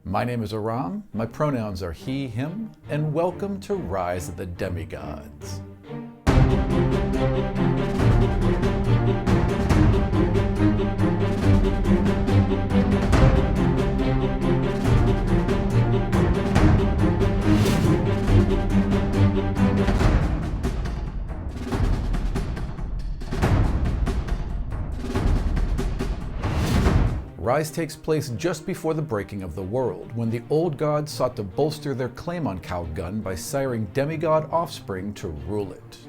My name is Aram, my pronouns are he, him, and welcome to Rise of the Demigods. Rise takes place just before the breaking of the world, when the old gods sought to bolster their claim on Calgon by siring demigod offspring to rule it.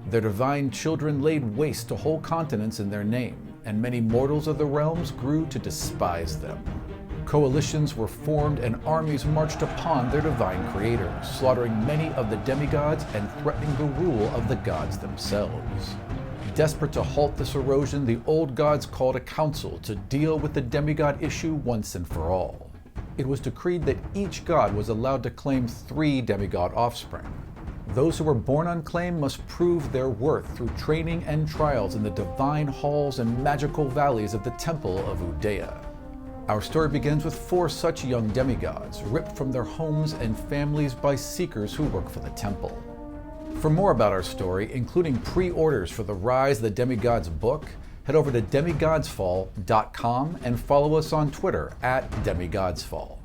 Their divine children laid waste to whole continents in their name, and many mortals of the realms grew to despise them. Coalitions were formed and armies marched upon their divine creators, slaughtering many of the demigods and threatening the rule of the gods themselves. Desperate to halt this erosion, the old gods called a council to deal with the demigod issue once and for all. It was decreed that each god was allowed to claim 3 demigod offspring. Those who were born on claim must prove their worth through training and trials in the divine halls and magical valleys of the Temple of Udea. Our story begins with 4 such young demigods, ripped from their homes and families by seekers who work for the temple. For more about our story, including pre-orders for the Rise of the Demigods book, head over to demigodsfall.com and follow us on Twitter @demigodsfall.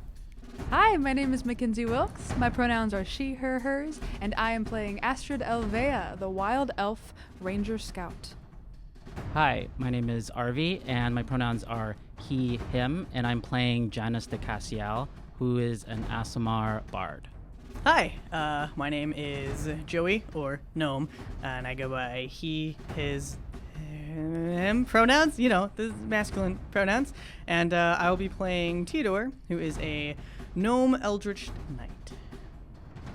Hi, my name is Mackenzie Wilkes. My pronouns are she, her, hers, and I am playing Astrid Elvea, the Wild Elf Ranger Scout. Hi, my name is Arvi, and my pronouns are he, him, and I'm playing Janus de Cassiel, who is an Aasimar bard. Hi, my name is Joey, or Gnome, and I go by he, his, him pronouns, the masculine pronouns, and I will be playing Theodore, who is a Gnome Eldritch Knight.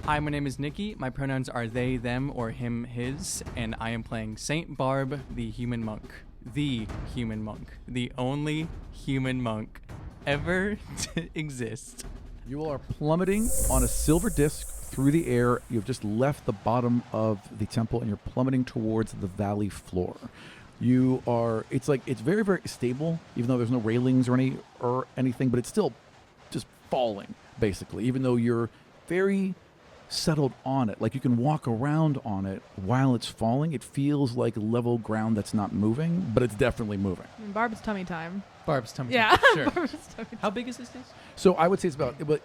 Hi, my name is Nikki. My pronouns are they, them, or him, his, and I am playing Saint Barb, the human monk. The human monk. The only human monk ever to exist. You all are plummeting on a silver disc through the air. You've just left the bottom of the temple and you're plummeting towards the valley floor. It's very, very stable, even though there's no railings or anything, but it's still just falling, basically, even though you're very settled on it. Like you can walk around on it while it's falling. It feels like level ground that's not moving, but it's definitely moving. Barb's tummy time. Barb's tummy. Yeah. Sure. Barb's tummy time. How big is this thing? So I would say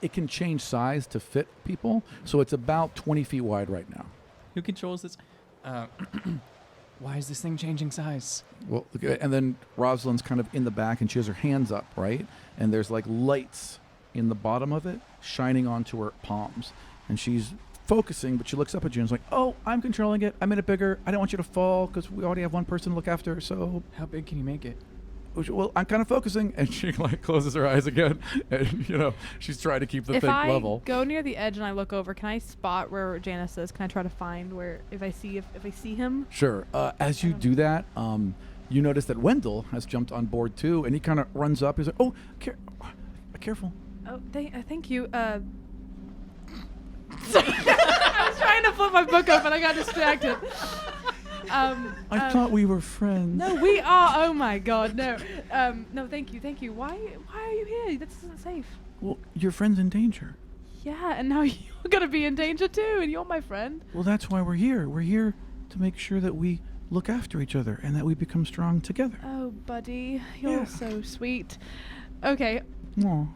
it can change size to fit people. So it's about 20 feet wide right now. Who controls this? Why is this thing changing size? Well, and then Rosalind's kind of in the back and she has her hands up, right? And there's like lights in the bottom of it shining onto her palms. And she's focusing, but she looks up at you and is like, "Oh, I'm controlling it. I made it bigger. I don't want you to fall because we already have one person to look after, so..." How big can you make it? "Well, I'm kind of focusing." And she like closes her eyes again. And, she's trying to keep the thing level. If I go near the edge and I look over, can I spot where Janus is? Can I try to find where, if I see him? Sure. As you do that, you notice that Wendell has jumped on board too, and he kind of runs up. He's like, "Oh, careful." Oh, thank you. I was trying to flip my book up and I got distracted. I thought we were friends. No, we are. Oh my God, no. No, thank you. Why are you here? This isn't safe. Well, your friend's in danger. Yeah, and now you're gonna be in danger too, and you're my friend. Well, that's why we're here. We're here to make sure that we look after each other and that we become strong together. Oh, buddy, you're so sweet. Okay. Aw.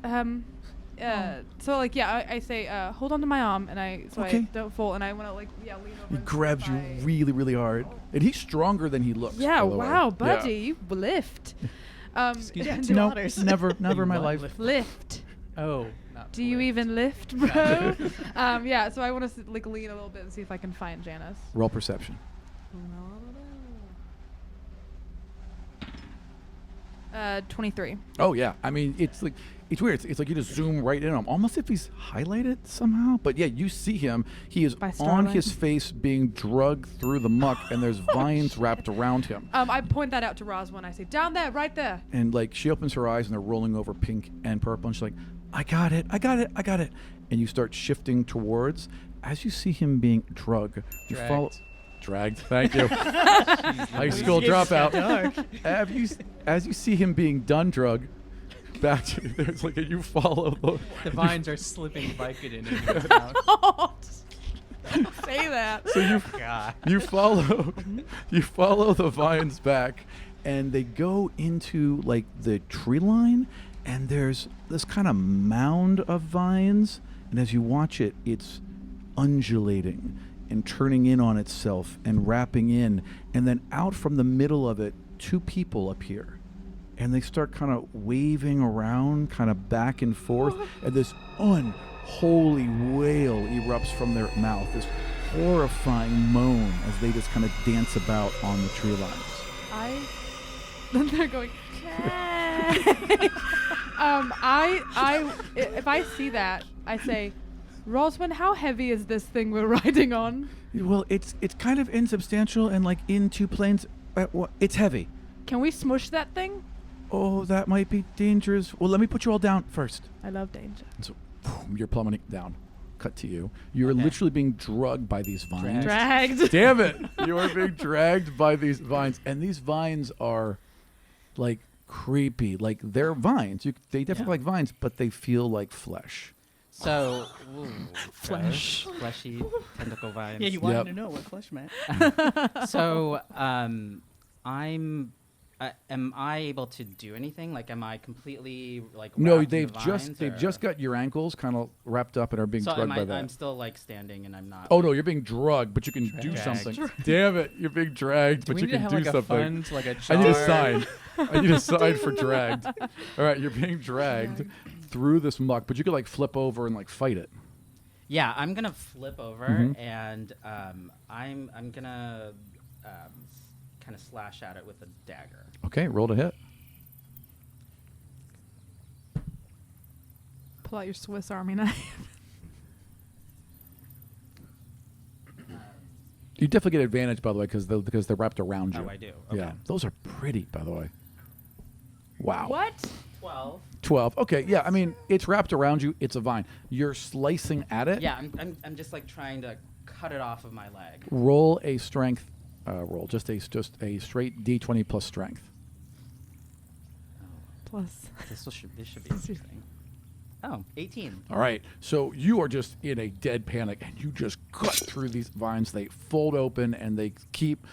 I say, hold on to my arm, and I don't fall, and I want to lean over. He grabs you really, really hard, and he's stronger than he looks. Yeah, by the wow, way. buddy, you lift. Excuse me. No, never in my life. Lift. Oh. Do you even lift, bro? So I want to lean a little bit and see if I can find Janus. Roll perception. 23. Oh yeah, I mean it's weird. It's like you just zoom right in on him, almost if he's highlighted somehow. But yeah, you see him. He is on his face, being dragged through the muck, and there's vines wrapped around him. I point that out to Roz when I say, "Down there, right there." And like she opens her eyes, and they're rolling over pink and purple, and she's like, "I got it. And you start shifting towards. As you see him being dragged, you follow. Dragged. Thank you. High school dropout. As you see him being done drug, back to there's like you follow The vines are slipping Vicodin into his mouth. Oh, don't say that. So you follow the vines back, and they go into like the tree line, and there's this kind of mound of vines, and as you watch it, it's undulating and turning in on itself and wrapping in, and then out from the middle of it, two people appear, and they start kind of waving around, kind of back and forth, and this unholy wail erupts from their mouth, this horrifying moan as they just kind of dance about on the tree lines. Then they're going. If I see that, I say, Rosman, how heavy is this thing we're riding on? Well, it's kind of insubstantial and like in two planes. It's heavy. Can we smush that thing? Oh, that might be dangerous. Well, let me put you all down first. I love danger. And so, boom, you're plummeting down. Cut to you. You're Okay. literally being drugged by these vines. Dragged. Damn it! You are being dragged by these vines, and these vines are like creepy. Like they're vines. They definitely like vines, but they feel like flesh. So, Flesh. gross, fleshy tentacle vines. Yeah, you wanted Yep. to know what flesh meant. So, am I able to do anything? Like, am I completely like? No, wrapped in they've the just vines, they've or- just got your ankles kind of wrapped up and are being So drugged am by I? that. I'm still like standing, and I'm not. Oh no, you're being drugged, but you can do Dragged. something. Damn it, you're being dragged, Do but we you need to can have do like a something. fund, like a I need a jar? sign. I need a sign for dragged. All right, you're being dragged through this muck, but you could like flip over and like fight it. Yeah, I'm gonna flip over, Mhm. and I'm gonna kind of slash at it with a dagger. Okay, roll to hit. Pull out your Swiss Army knife. You definitely get advantage, by the way, because they're wrapped around you. Oh, I do. Yeah, Okay. those are pretty, by the way. Wow. What? 12. 12. Okay, yeah. I mean, it's wrapped around you. It's a vine. You're slicing at it. Yeah, I'm just like trying to cut it off of my leg. Roll a strength roll. Just a straight D20 plus strength. Plus. This should be interesting. Oh, 18. All right. So you are just in a dead panic, and you just cut through these vines. They fold open, and they keep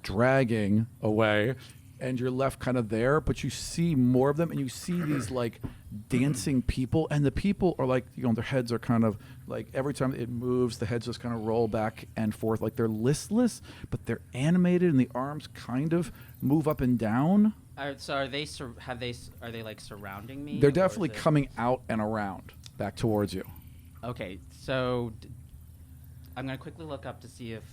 dragging away, and you're left kind of there. But you see more of them, and you see these like dancing people, and the people are like, their heads are kind of like every time it moves, the heads just kind of roll back and forth, like they're listless, but they're animated, and the arms kind of move up and down. So are they are they like surrounding me? They're or is definitely it- coming out and around back towards you. Okay, so I'm gonna quickly look up to see if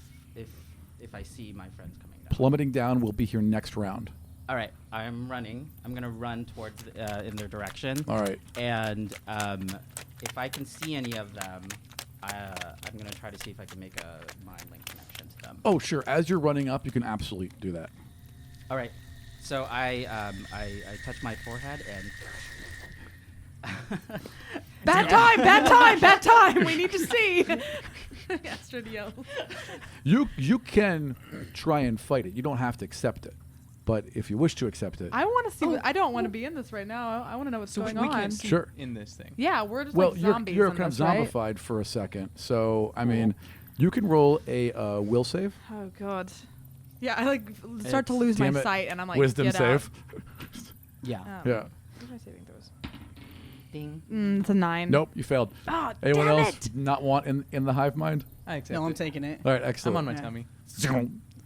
I see my friends coming down. Plummeting down will be here next round. All right, I'm running. I'm gonna run towards in their direction. All right. And if I can see any of them, I'm gonna try to see if I can make a mind link connection to them. Oh, sure. As you're running up, you can absolutely do that. All right. So I touch my forehead and Bad time! Bad time! Bad time! We need to see. Astrid yells. You can try and fight it. You don't have to accept it. But if you wish to accept it, I want to see. I don't want to be in this right now. I want to know what's So going we on. can't see Sure. in this thing. Yeah, we're just well, like zombies. you're in kind of this, right? zombified for a second. So, I mean, you can roll a will save. Oh god. Yeah, I like start to lose Damn my it. sight, and I'm like, Wisdom get save. yeah. Out. Yeah. What are my saving throws? Ding. It's a 9. Nope, you failed. Oh, Anyone damn else it. not want in the hive mind? I accept No, I'm it. taking it. All right, I'm excellent. on my Yeah. tummy.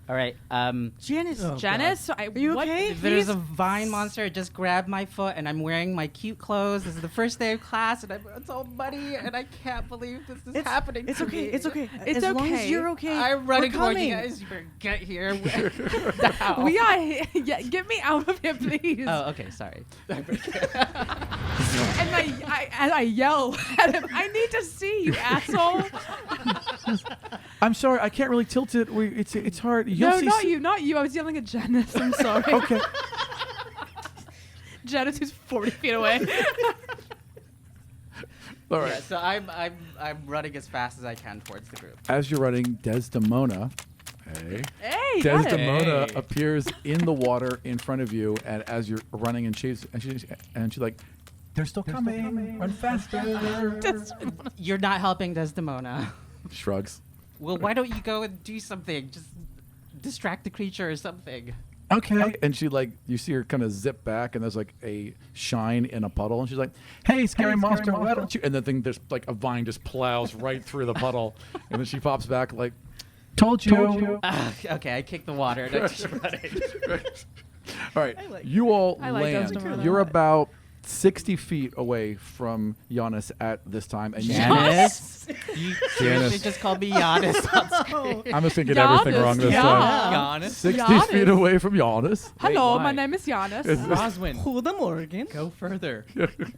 All right. Janice. Oh, Janice, are you okay? There's a vine monster. It just grabbed my foot, and I'm wearing my cute clothes. This is the first day of class, and I'm so muddy, and I can't believe this is happening. It's to okay. me. It's okay. It's as long as okay. you're okay. I'm running we're towards you coming. guys. You better get here now. We are. Yeah, get me out of here, please. Oh, okay. Sorry. And I yell at him. I need to see you, asshole. I'm sorry, I can't really tilt it. It's hard. You'll No, see not you, not you. I was yelling at Janice. I'm sorry. Okay. Janice, who's 40 feet away. All right. Yeah, so I'm running as fast as I can towards the group. As you're running, Desdemona, Hey. Hey, got it. Desdemona Hey. appears in the water in front of you, and as you're running, and she's like, "They're still coming. Run faster." You're not helping Desdemona. Shrugs. Well, why don't you go and do something? Just distract the creature or something. Okay. And she you see her kind of zip back, and there's like a shine in a puddle, and she's like, "Hey, scary monster, why don't you?" And the thing, there's like a vine just plows right through the puddle, and then she pops back like, "Told you." Okay, I kick the water. And I just run it. All right, I like you all I like land. Desdemona. You're about 60 feet away from Giannis at this time, and Janice? You Janice. seriously just called me Giannis on screen. I'm just thinking everything Giannis, wrong this yeah. time. Giannis. 60 Giannis. feet away from Giannis. Hello, why? my name is Giannis. Roswin, Who the Morgan? go further.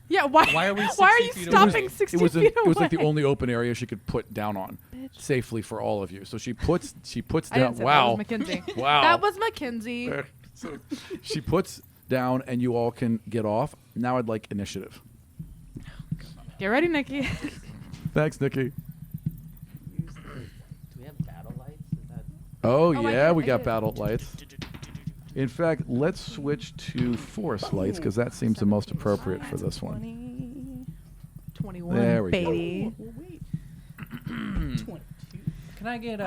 Yeah, why? Why are we Why are 60 you feet away? stopping 60 It was, feet away? it was like the only open area she could put down on safely for all of you. So she puts I down. didn't say Wow. that was Mackenzie. Wow. That was Mackenzie. So she puts down, and you all can get off. Now I'd like initiative. Get ready, Nikki. Thanks, Nikki. Do we have battle lights? Is that... Oh, I yeah, did, we I got did. battle lights. In fact, let's switch to forest lights because that seems the most appropriate for this one. 21, There we go. baby. Well, wait. 22. Can I get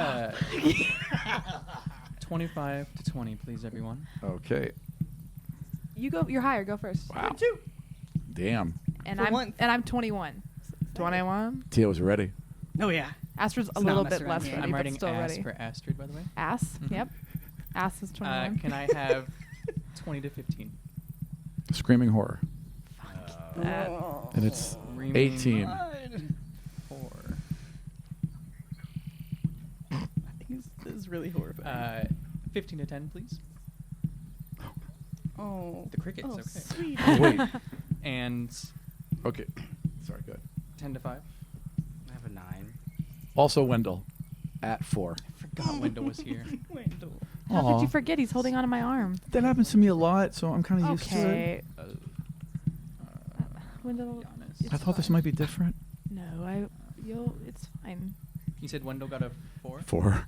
25 to 20, please, everyone? Okay. You go. You're higher. Go first. Wow. Damn. And For I'm once. 21. 21. Tio's ready. Oh yeah. Astrid's a Let's not little mess bit around less here. ready, I'm but writing still ass ready. for Astrid, by the way. Ass. Yep. Ass is 21. Can I have 20 to 15? Screaming horror. That. And it's Screaming 18. horror. This is really horrifying. 15 to 10, please. Oh. The crickets, Oh, okay. sweet. Oh, wait. And Okay. Sorry, good. 10 to 5. I have a 9. Also, Wendell at 4. I forgot Wendell was here. Wendell. How Aw. could you forget? He's holding onto my arm. That happens to me a lot, so I'm kind of used to it. Okay. Uh, Wendell. Giannis. I thought this might be different. No, it's fine. You said Wendell got a 4? 4.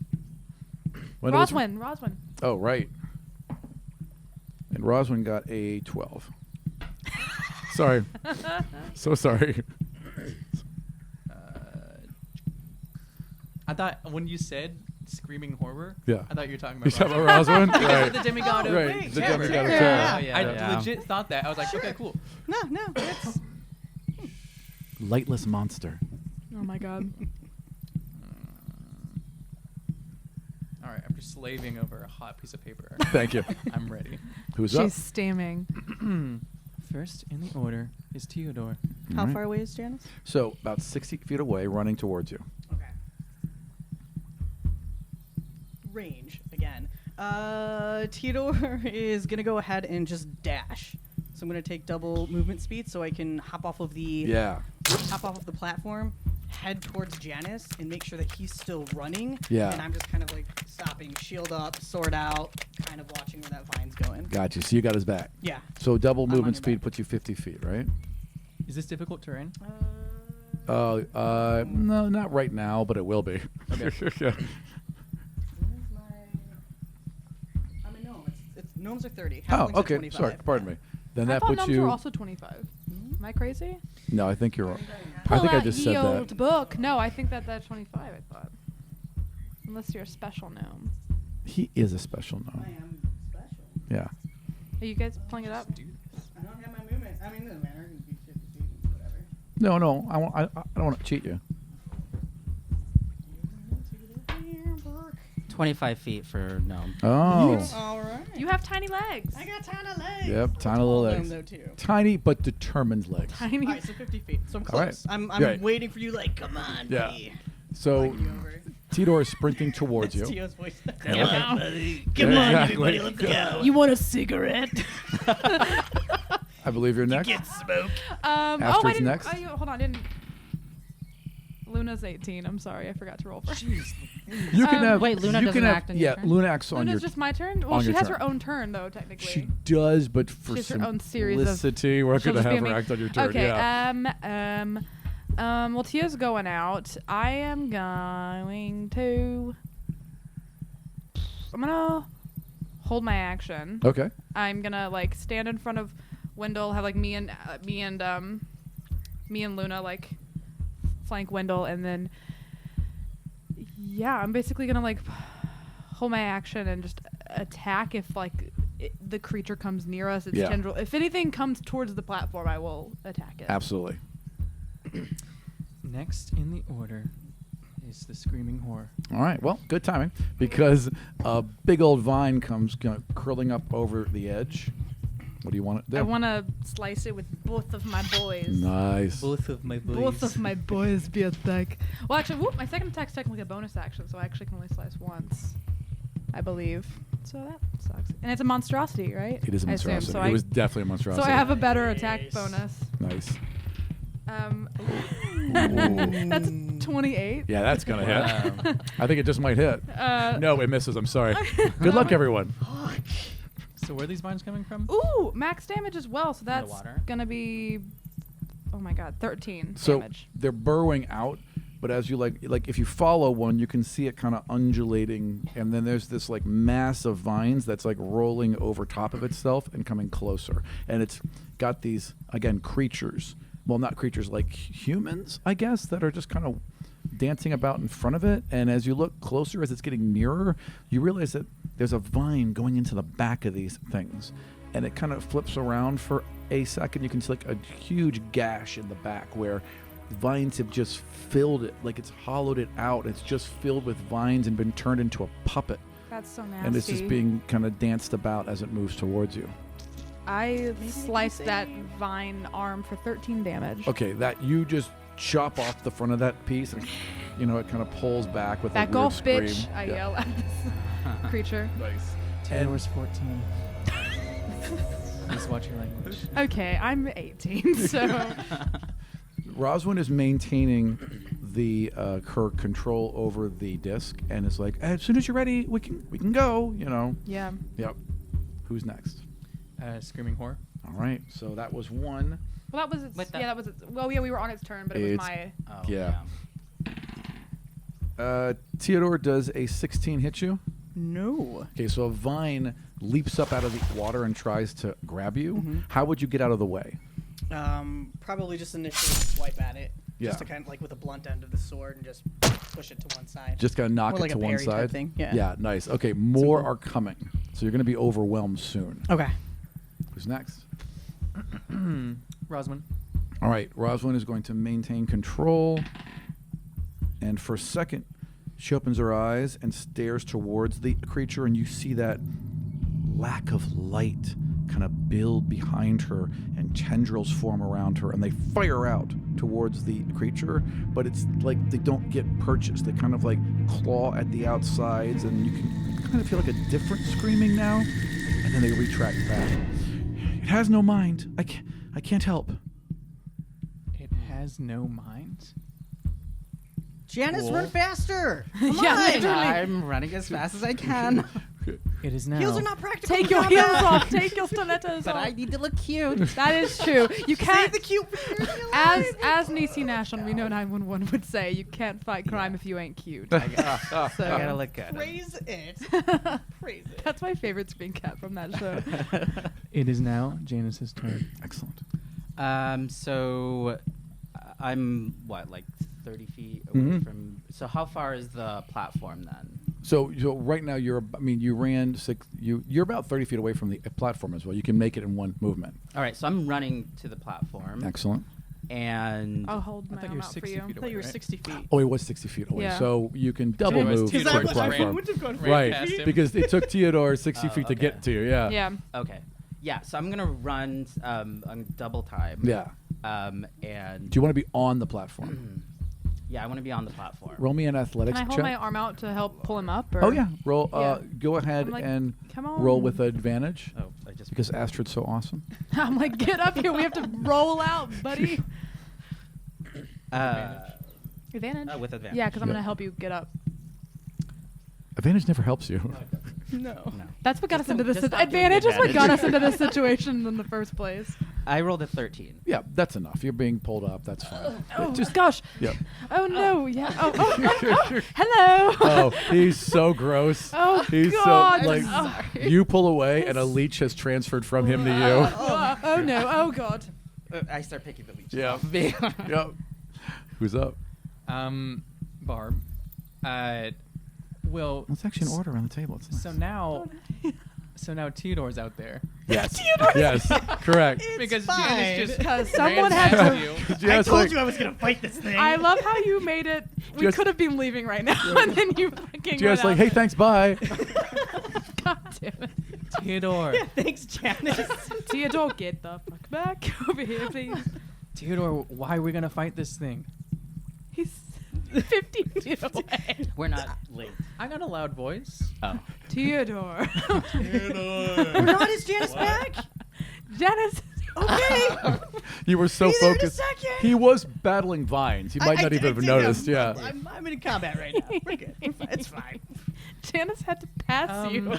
Wendell was- Roswin. Oh, right. And Roswin got a 12. Sorry. So sorry. I thought when you said screaming horror, Yeah. I thought you were talking You about talking about Roswin? Right. the demigod of Right, the terror. demigod of Yeah. terror. Yeah, I yeah. legit thought that. I was like, okay, cool. No, it's Lightless monster. Oh my god. All right, after slaving over a hot piece of paper, Thank you. I'm ready. Who's She's up? steaming. First in the order is Theodore. how Alright. far away is Janice? So, about 60 feet away, running towards you. Okay. Range again. Theodore is gonna go ahead and just dash. So I'm gonna take double movement speed so I can hop off of the Yeah. platform, head towards Janice, and make sure that he's still running. Yeah. And I'm just kind of like stopping, shield up, sword out, kind of watching where that vine's going. Got you. So you got his back. Yeah. So double I'm on movement your speed back. puts you 50 feet, right? Is this difficult terrain? No, not right now, but it will be. Okay. Yeah. Where's my? I'm a gnome. It's gnomes are 30. Oh, halflings are okay. 25. Sorry. Pardon me. Then I that thought puts gnomes you. were also 25. Am I crazy? No, I think you're wrong. I Pull think I out just ye said old that. book. No, I think that's 25. I thought. Unless you're a special gnome. He is a special I gnome. am special. Yeah. Are you guys pulling it up? Do this. I don't have my movement. I mean, it doesn't matter. It can be 50 feet, whatever. No. I don't want to cheat you. 25 feet for gnome. Oh. All right. You have tiny legs. I got tiny legs. Yep. Tiny little Tall legs. gnome, though, too. Tiny but determined legs. Tiny. All right, so 50 feet. So I'm All right. close. I'm Right. waiting for you, like, come on, Yeah. buddy. So Lighting you over. Theodore is sprinting towards That's you. Tio's voice. Come on, buddy. Come Yeah, on, exactly. everybody, let's go. You want a cigarette? I believe you're next. Get smoke. I Astrid's didn't. next. Hold on, I didn't. Luna's 18. I'm sorry, I forgot to roll for. You can have. Wait, Luna you doesn't can have, act on your yeah, turn? Luna acts on your. Luna's just my turn. Well, on she your has turn. her own turn though, technically. She does, but for She has her own series of- simplicity, we're She'll gonna just be have her a me- act on your turn. Okay. Yeah. Well, Tia's going out. I am going to hold my action. Okay. I'm gonna like stand in front of Wendell, have like me and Luna like flank Wendell, and then I'm basically gonna like hold my action and just attack if like the creature comes near us. Its tendril. If anything comes towards the platform, I will attack it. Absolutely. Next in the order is the screaming whore. All right. Well, good timing because a big old vine comes curling up over the edge. What do you want to do? I want to slice it with both of my boys. Nice. Both of my boys. Both of my boys be attack. Well, actually, my second attack's technically a bonus action, so I actually can only slice once, I believe. So that sucks. And it's a monstrosity, right? It is a I assume. monstrosity. So It was definitely a monstrosity. So I have a better attack bonus. Nice. That's 28. Yeah, that's going to hit. I think it just might hit. Uh, No, it misses. I'm sorry. Good luck, everyone. So where are these vines coming from? Ooh, max damage as well. So that's water? gonna be, oh my god, 13 So damage. they're burrowing out, but as you like if you follow one, you can see it kind of undulating, and then there's this like mass of vines that's like rolling over top of itself and coming closer, and it's got these again creatures. Well, not creatures, like humans, I guess, that are just kind of dancing about in front of it. And as you look closer, as it's getting nearer, you realize that there's a vine going into the back of these things. And it kind of flips around for a second. You can see like a huge gash in the back where vines have just filled it, like it's hollowed it out. It's just filled with vines and been turned into a puppet. That's so nasty. And it's just being kind of danced about as it moves towards you. I sliced that vine arm for 13 damage. Okay, that you just chop off the front of that piece, and it kind of pulls back with Back a weird off, scream. bitch! I yell at this creature. Nice. Taylor's 14. Please watch your language. Okay, I'm 18, so Roswin is maintaining the her control over the disc, and is like, as soon as you're ready, we can go. yeah. Yep. Who's next? Screaming whore. All right. So that was one. Well, that was its. Wait, that- Yeah, that was its. Well, yeah, we were on its turn, but it was It's- my. Oh, Yeah. Theodore, does a 16 hit you? No. Okay, so a vine leaps up out of the water and tries to grab you. Mm-hmm. How would you get out of the way? Probably just initially swipe at it. Yeah. Just to kind of like with the blunt end of the sword and just push it to one side. Just gonna knock More it like to a one parry type side. thing, yeah. Yeah. Nice. Okay. More Simple. are coming, so you're gonna be overwhelmed soon. Okay. Who's next? Roswin. All right. Roswin is going to maintain control, and for a second, she opens her eyes and stares towards the creature, and you see that lack of light kind of build behind her, and tendrils form around her, and they fire out towards the creature, but it's like they don't get purchased. They kind of like claw at the outsides, and you can kind of feel like a different screaming now, and then they retract back. It has no mind. I can't help. It has no mind. Janice, Cool. run faster! Come Yeah, on! literally. I'm running as fast as I can. It is now. Heels are not practical. Take your heels off. Take your stilettos But off. I need to look cute. That is true. You can't. Save the cute for your As Niecy Nash on Reno 911 would say, you can't fight crime if you ain't cute. I So gotta look good. Praise it. Praise it. that's my favorite screen cap from that show. It is now Janice's turn. Excellent. So I'm like 30 feet away Mhm. from. So how far is the platform then? So right now you ran six. You're about 30 feet away from the platform as well. You can make it in one movement. All right, so I'm running to the platform, Excellent. and I'll hold I my thought arm you were out for 60 you. feet I thought away, you were right? 60 feet. Oh, it was 60 feet away. Yeah. So you can double It was move two to the seconds, right? platform. Would have gone Right, past him. because it took Theodore 60 feet to okay. get to you. Yeah. Yeah. okay, yeah. So I'm gonna run on double time. Yeah. And Do you want to be on the platform? yeah, I want to be on the platform. Roll me an athletics Can I hold check. my arm out to help pull him up? Or? Oh yeah. Roll. Yeah. Go ahead I'm like, and come on. roll with advantage Oh, I just because Astrid's so awesome. I'm like, get up here. We have to roll out, buddy. Advantage. with advantage. Yeah, because I'm Yeah. gonna help you get up. Advantage never helps you. No. No. That's what got us into this. Just stop doing Advantage is what got us advantage. into this situation in the first place. I rolled a 13. Yeah, that's enough. You're being pulled up. That's fine. Oh, gosh. Yep. Oh, no. Yeah. Oh, hello. Oh, he's so gross. Oh, He's God. so like Sorry. you pull away and a leech has transferred from him to you. Oh, no. Oh, God. I start picking the leech. Yeah. Yep. Who's up? Barb. Well, It's actually an order on the table. It's nice. so now Theodore's out there. Yes. Yes. Correct. Because fine. Janice just Because ran someone had past to. you. Janice, like, I was gonna fight this thing. I love how you made it. We Just- could have been leaving right now, and then you fucking. Janice, went like, out hey, thanks, bye. there. God damn it. Theodore. Thanks, Janice. Theodore, get the fuck back over here, please. Theodore, why are we gonna fight this thing? He's 50 feet away. We're not late. I got a loud voice. Oh. Theodore. God, is Janice back? Janice. Okay. You were so Be there in a focused. second. He was battling vines. You might not even have did noticed. know. Yeah. I'm in combat right now. We're good. It's fine. Janice had to pass you.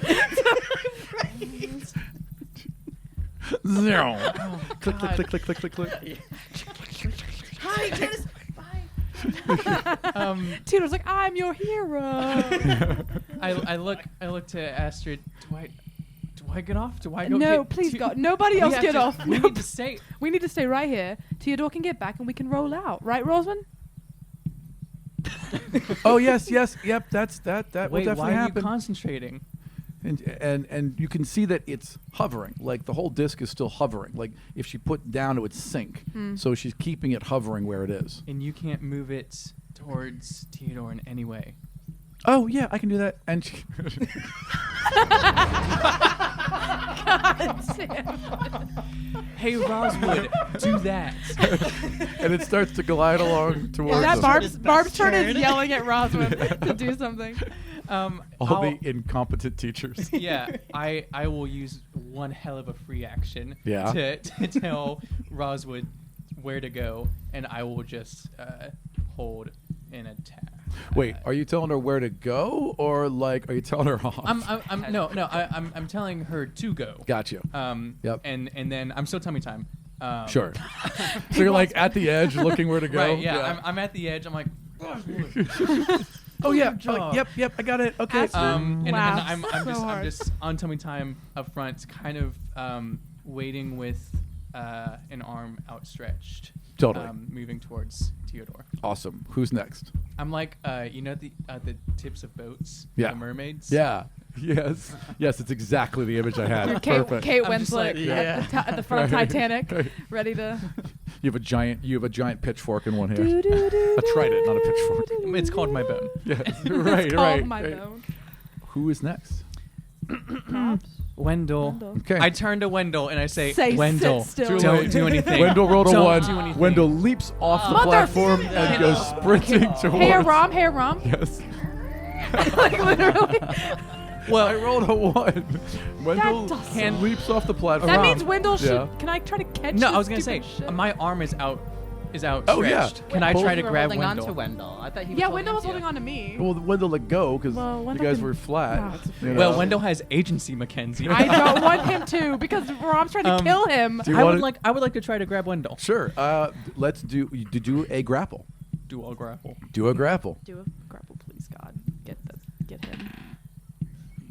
Zero. Oh, Click, click, God. click, click, click, click, click. Hi, Janice. Theodore's like, I'm your hero. I look to Astrid. Do I get off? Do I go? No, get please, to- God. Nobody We else have get to- off. We Nope. need to stay. We need to stay right here. Theodore can get back and we can roll out. Right, Rosamund? Oh yes, yes, yep. That will Wait, definitely why are you happen. concentrating? And you can see that it's hovering. Like the whole disc is still hovering. Like if she put down, it would sink. So she's keeping it hovering where it is. And you can't move it towards Theodore in any way. Oh yeah, I can do that. And she Hey, Roswood, do that. and it starts to glide along towards That them. Barb's turn is yelling at Rosamund to do something. All I'll- the incompetent teachers. Yeah, I will use one hell of a free action Yeah. to tell Roswood where to go, and I will just hold an attack. Wait, are you telling her where to go, or like, are you telling her off? I'm telling her to go. Got you. Yep. And then I'm still tummy time. Sure. So you're like at the edge, looking where to go. Right. Yeah. I'm at the edge. I'm like. Oh yeah. Yep. I got it. Okay. Astrid And laughs I'm so just hard. I'm just on tummy time up front, kind of waiting with an arm outstretched. Totally. Moving towards Theodore. Awesome. Who's next? I'm like, the tips of boats. Yeah. The mermaids. Yeah. Yes. Yes. It's exactly the image I had. Perfect. Kate I'm just Winslet like, at the front of Titanic, ready to. You have a giant pitchfork in one hand. A trident, not a pitchfork. It's called my bone. Yes. It's right. called Right. my right. bone. Who is next? Wendell. Wendell. Okay. I turn to Wendell and I say, Say, sit Wendell, still. don't do anything. Wendell rolled a Don't one. do anything. Wendell leaps off the Mother- platform and goes sprinting towards. Hey, Rom. Yes. Like literally. Well, I rolled a one. Wendell doesn't- leaps off the platform. That means Wendell should. Yeah. Can I try to catch? no, this I was gonna say stupid shit? my arm is outstretched. Oh, yeah. Can I Pull- try to You were grab holding Wendell? on to Wendell. I thought he was Yeah, holding Wendell was on to holding you. on to me. Well, Wendell let go because Well, you Wendell guys can- were flat. Oh. you Well, know. Wendell has agency, Mackenzie. I don't want him to because Rom's trying to kill him. Do you I wanna- would like to try to grab Wendell. Sure. Let's do a grapple. Dual grapple. Do a grapple. Do a grapple, please, God. Get him.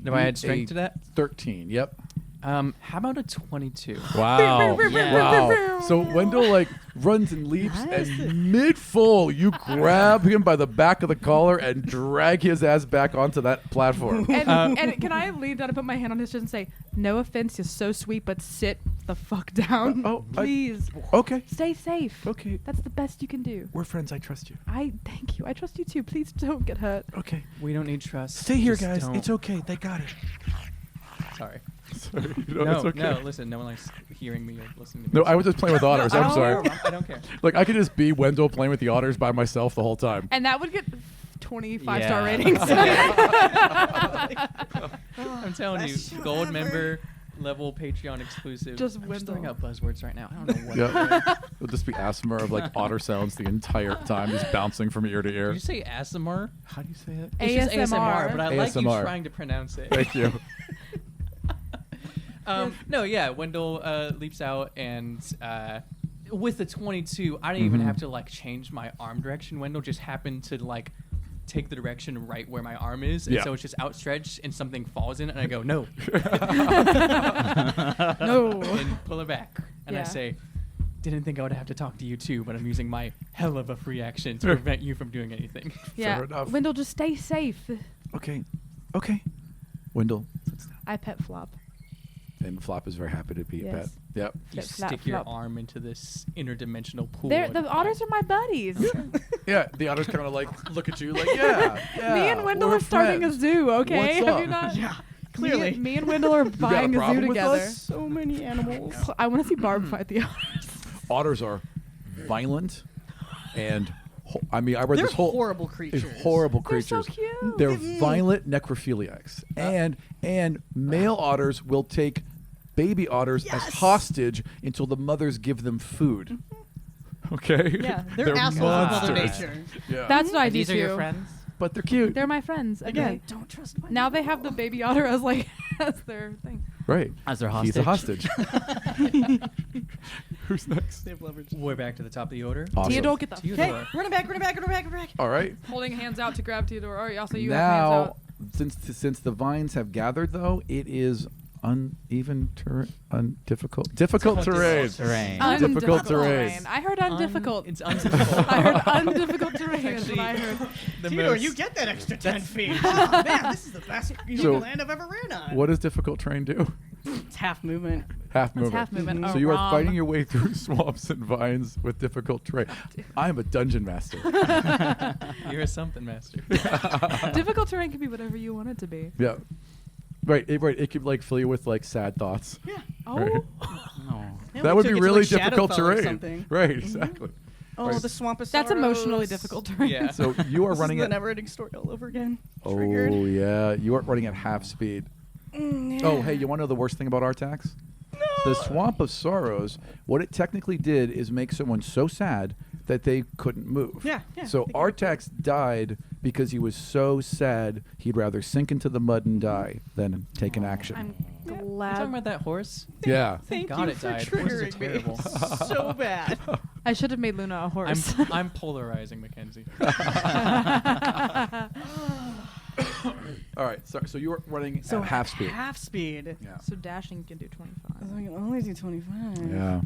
Do I add strength to that? 13. Yep. How about a 22? Wow. Yeah. Wow. So Wendell like runs and leaps, and mid-full, you grab him by the back of the collar and drag his ass back onto that platform. And can I lean down and put my hand on his chest and say, "No offense, you're so sweet, but sit the fuck down, please. Okay. Stay safe. Okay. That's the best you can do. We're friends. I trust you. I thank you. I trust you too. Please don't get hurt. Okay. We don't need trust. Stay here, Just guys. don't. It's okay. They got it. Sorry. Sorry. No, it's okay. no. Listen, no one likes hearing me or listening to me. No, I was just playing with otters. I'm sorry. I don't care. Like I could just be Wendell playing with the otters by myself the whole time. And that would get 25-star Yeah. ratings. I'm telling you, gold member level Patreon exclusive. Just I'm just throwing out Wendell. buzzwords right now. I don't know what. Yeah. It'll just be ASMR of like otter sounds the entire time, just bouncing from ear to Did ear. you say ASMR? How do you say it? It's just ASMR. ASMR, but I like you ASMR. trying to pronounce it. Thank you. No, yeah. Wendell leaps out and with the 22, I didn't even have to like change my arm direction. Wendell just happened to like take the direction right where my arm is, and so it's just outstretched, and something falls in it, and I go no, No. and pull it back, and I say, didn't think I would have to talk to you too, but I'm using my hell of a free action to prevent you from doing anything. Yeah. Fair enough. Wendell, just stay safe. Okay. Wendell sits down. I pet Flop. And Flop is very happy to be a pet. Yes. Yep. You Flip, flap, stick your flop. arm into this interdimensional pool. The otters are my buddies. Yeah, the otters kind of like look at you like, yeah. Me and Wendell we're are starting a friends. zoo, okay? What's Have you up? not? Yeah, clearly. Me and Wendell are buying a zoo problem with together. us? So many animals. I want to see Barb fight the otters. Otters are violent and I mean, I read They're this whole horrible creatures. They're horrible They're so creatures. cute. They're violent necrophiliacs. And male otters will take baby otters as hostage until the mothers give them food. Okay? Yeah, they're assholes of Mother monsters. Nature. Yeah. That's what I And do these too. are your friends? But they're cute. They're my friends. Again, Okay. don't trust my Now they have the baby otter as like as their thing. Right. As their He's a hostage. hostage. Who's next? They have leverage. We're back to the top of the order. Awesome. Theodore, get the Theodore. Run it back, run it back, run it back, run it back. All right. holding hands out to grab Theodore. Or also you have hands Now, out. since the vines have gathered, though, it is uneven terrain, difficult terrain. Terrain. Difficult terrain. I heard undifficult. It's undifficult. I heard undifficult terrain is what Actually, I heard. Theodore, you get that extra 10 feet. Oh, man, this is the best So, land I've ever ran on. What does difficult terrain do? It's half movement. Half movement. half movement. So Oh, you are Rom. fighting your way through swamps and vines with difficult terrain. I am a dungeon master. You're a something master. Difficult terrain can be whatever you want it to be. Yeah. Right. It could like fill you with like sad thoughts. Yeah. Oh. Right. No. Yeah, That we would took be it to, really like, difficult Shadowfell or terrain. something. Right. Exactly. Oh, Right. the swamp of That's emotionally Sorrows. difficult terrain. Yeah. So you are This running is the at never-ending story all over again. Oh Triggered. yeah, you are running at half speed. Oh hey, you want to know the worst thing about Artax? The Swamp of Sorrows. What it technically did is make someone so sad that they couldn't move. Yeah. So Artax died because he was so sad he'd rather sink into the mud and die than take an action. I'm You talking glad. about that horse? Yeah. Thank God you it for died. Horses are triggering terrible. me. So bad. I should have made Luna a horse. I'm polarizing, Mackenzie. All right. So you are running at half speed. Half speed. Yeah. So dashing can do 25. I can only do 25. Yeah.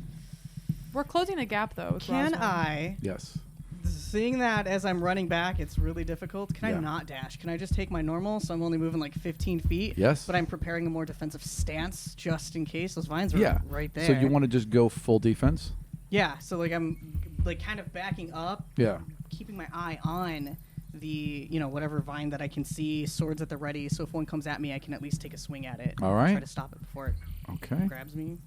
We're closing a gap though. With Can Roswell. I, Yes. seeing that as I'm running back, it's really difficult. Can Yeah. I not dash? Can I just take my normal, so I'm only moving like 15 feet? Yes. But I'm preparing a more defensive stance just in case those vines are Yeah. right there. So you want to just go full defense? Yeah. So like I'm like kind of backing up. Yeah. Keeping my eye on the whatever vine that I can see, swords at the ready. So if one comes at me, I can at least take a swing at it. All right. Try to stop it before it Okay. grabs me.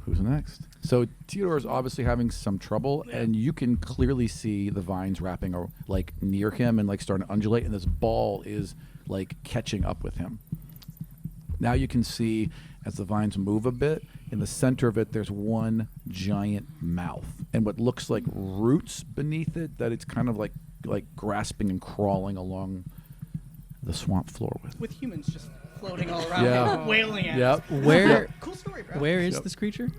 Who's next? So Theodore is obviously having some trouble, and you can clearly see the vines wrapping like near him and like starting to undulate, and this ball is like catching up with him. Now you can see as the vines move a bit, in the center of it, there's one giant mouth, and what looks like roots beneath it that it's kind of like grasping and crawling along the swamp floor with. With humans just floating all around, Yeah. wailing at Yep. us. Where Cool story, bro. where is Yep. this creature?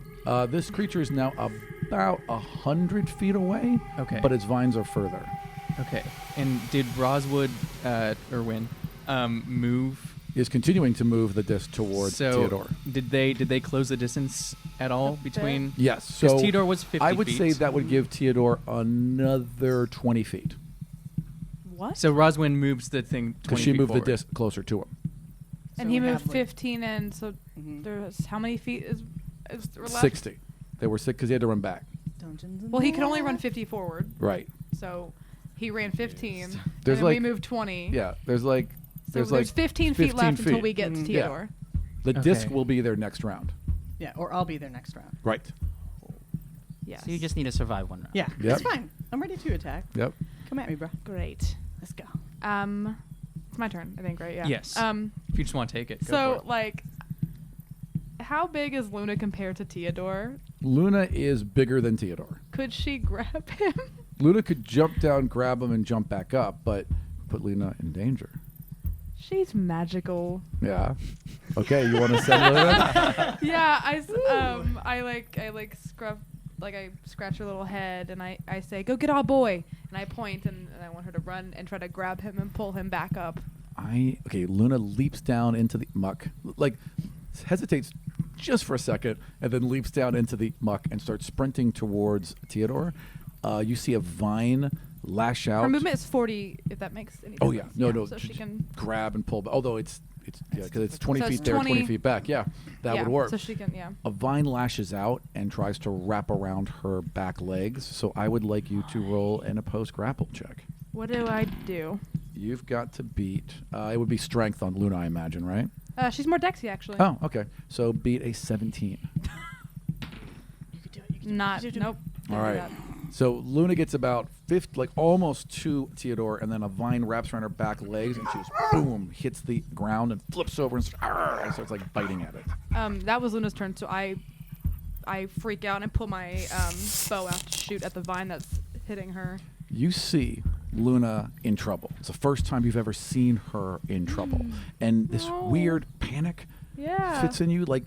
This creature is now about 100 feet away. Okay. But its vines are further. Okay. And did Roswood Irwin move? Is continuing to move the disc towards So Theodore. did they close the distance at all between? Yes. Because So Theodore was 50 I would feet. say that would give Theodore another 20 feet What? So Roswin moves the thing 20 because she feet moved forward. the disc closer to him. and So he we moved have, like- 15, and so Mhm. there's how many feet is left? 60. They were 6 because he had to run back. Dungeons and Well, he could only run Dragons. 50 forward, Right. so he ran 15. There's and then like- we moved 20. Yeah. There's like So there's there's like 15 feet left 15 until feet. we get to Mhm. Yeah. Theodore. the disc Okay. will be there next round. Yeah, or I'll be there next round. Right. Yes. So you just need to survive one round. Yeah, Yep. it's fine. I'm ready to attack. Yep. Come at me, bro. Great. Let's go. It's my turn, I think, right? Yeah. Yes. If you just want to take it. Go So for it. like, how big is Luna compared to Theodore? Luna is bigger than Theodore. Could she grab him? Luna could jump down, grab him, and jump back up, but put Luna in danger. She's magical. Yeah. Okay, you want to send Luna? Yeah, I scratch her little head and I say, "Go get our boy," and I point and I want her to run and try to grab him and pull him back up. Luna leaps down into the muck, like hesitates just for a second, and then leaps down into the muck and starts sprinting towards Theodore. You see a vine lash out. Her movement is 40, if that makes any difference. Oh yeah, no, so she can grab and pull. Although it's because it's 20 So feet it's there, 20 20 feet back. Yeah, that would work. So she can, A vine lashes out and tries to wrap around her back legs. So I would like you to roll an opposed grapple check. What do I do? You've got to beat. It would be strength on Luna, I imagine, right? She's more dexy, actually. Oh, okay. So beat a 17. You could do it. Nope. All Can't do right. that. So Luna gets about almost to Theodore, and then a vine wraps around her back legs, and she just boom hits the ground and flips over and starts like biting at it. That was Luna's turn, so I freak out and pull my bow out to shoot at the vine that's hitting her. You see Luna in trouble. It's the first time you've ever seen her in trouble, and this weird panic fits in you. Like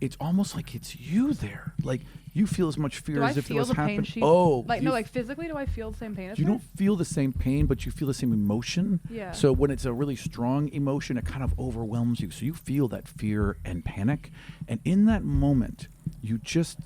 it's almost like it's you there. Like you feel as much fear Do I as if it feel was the pain happening. she? Like physically, do I feel the same pain as you her? don't feel the same pain, but you feel the same emotion. Yeah. So when it's a really strong emotion, it kind of overwhelms you. So you feel that fear and panic. And in that moment, you just,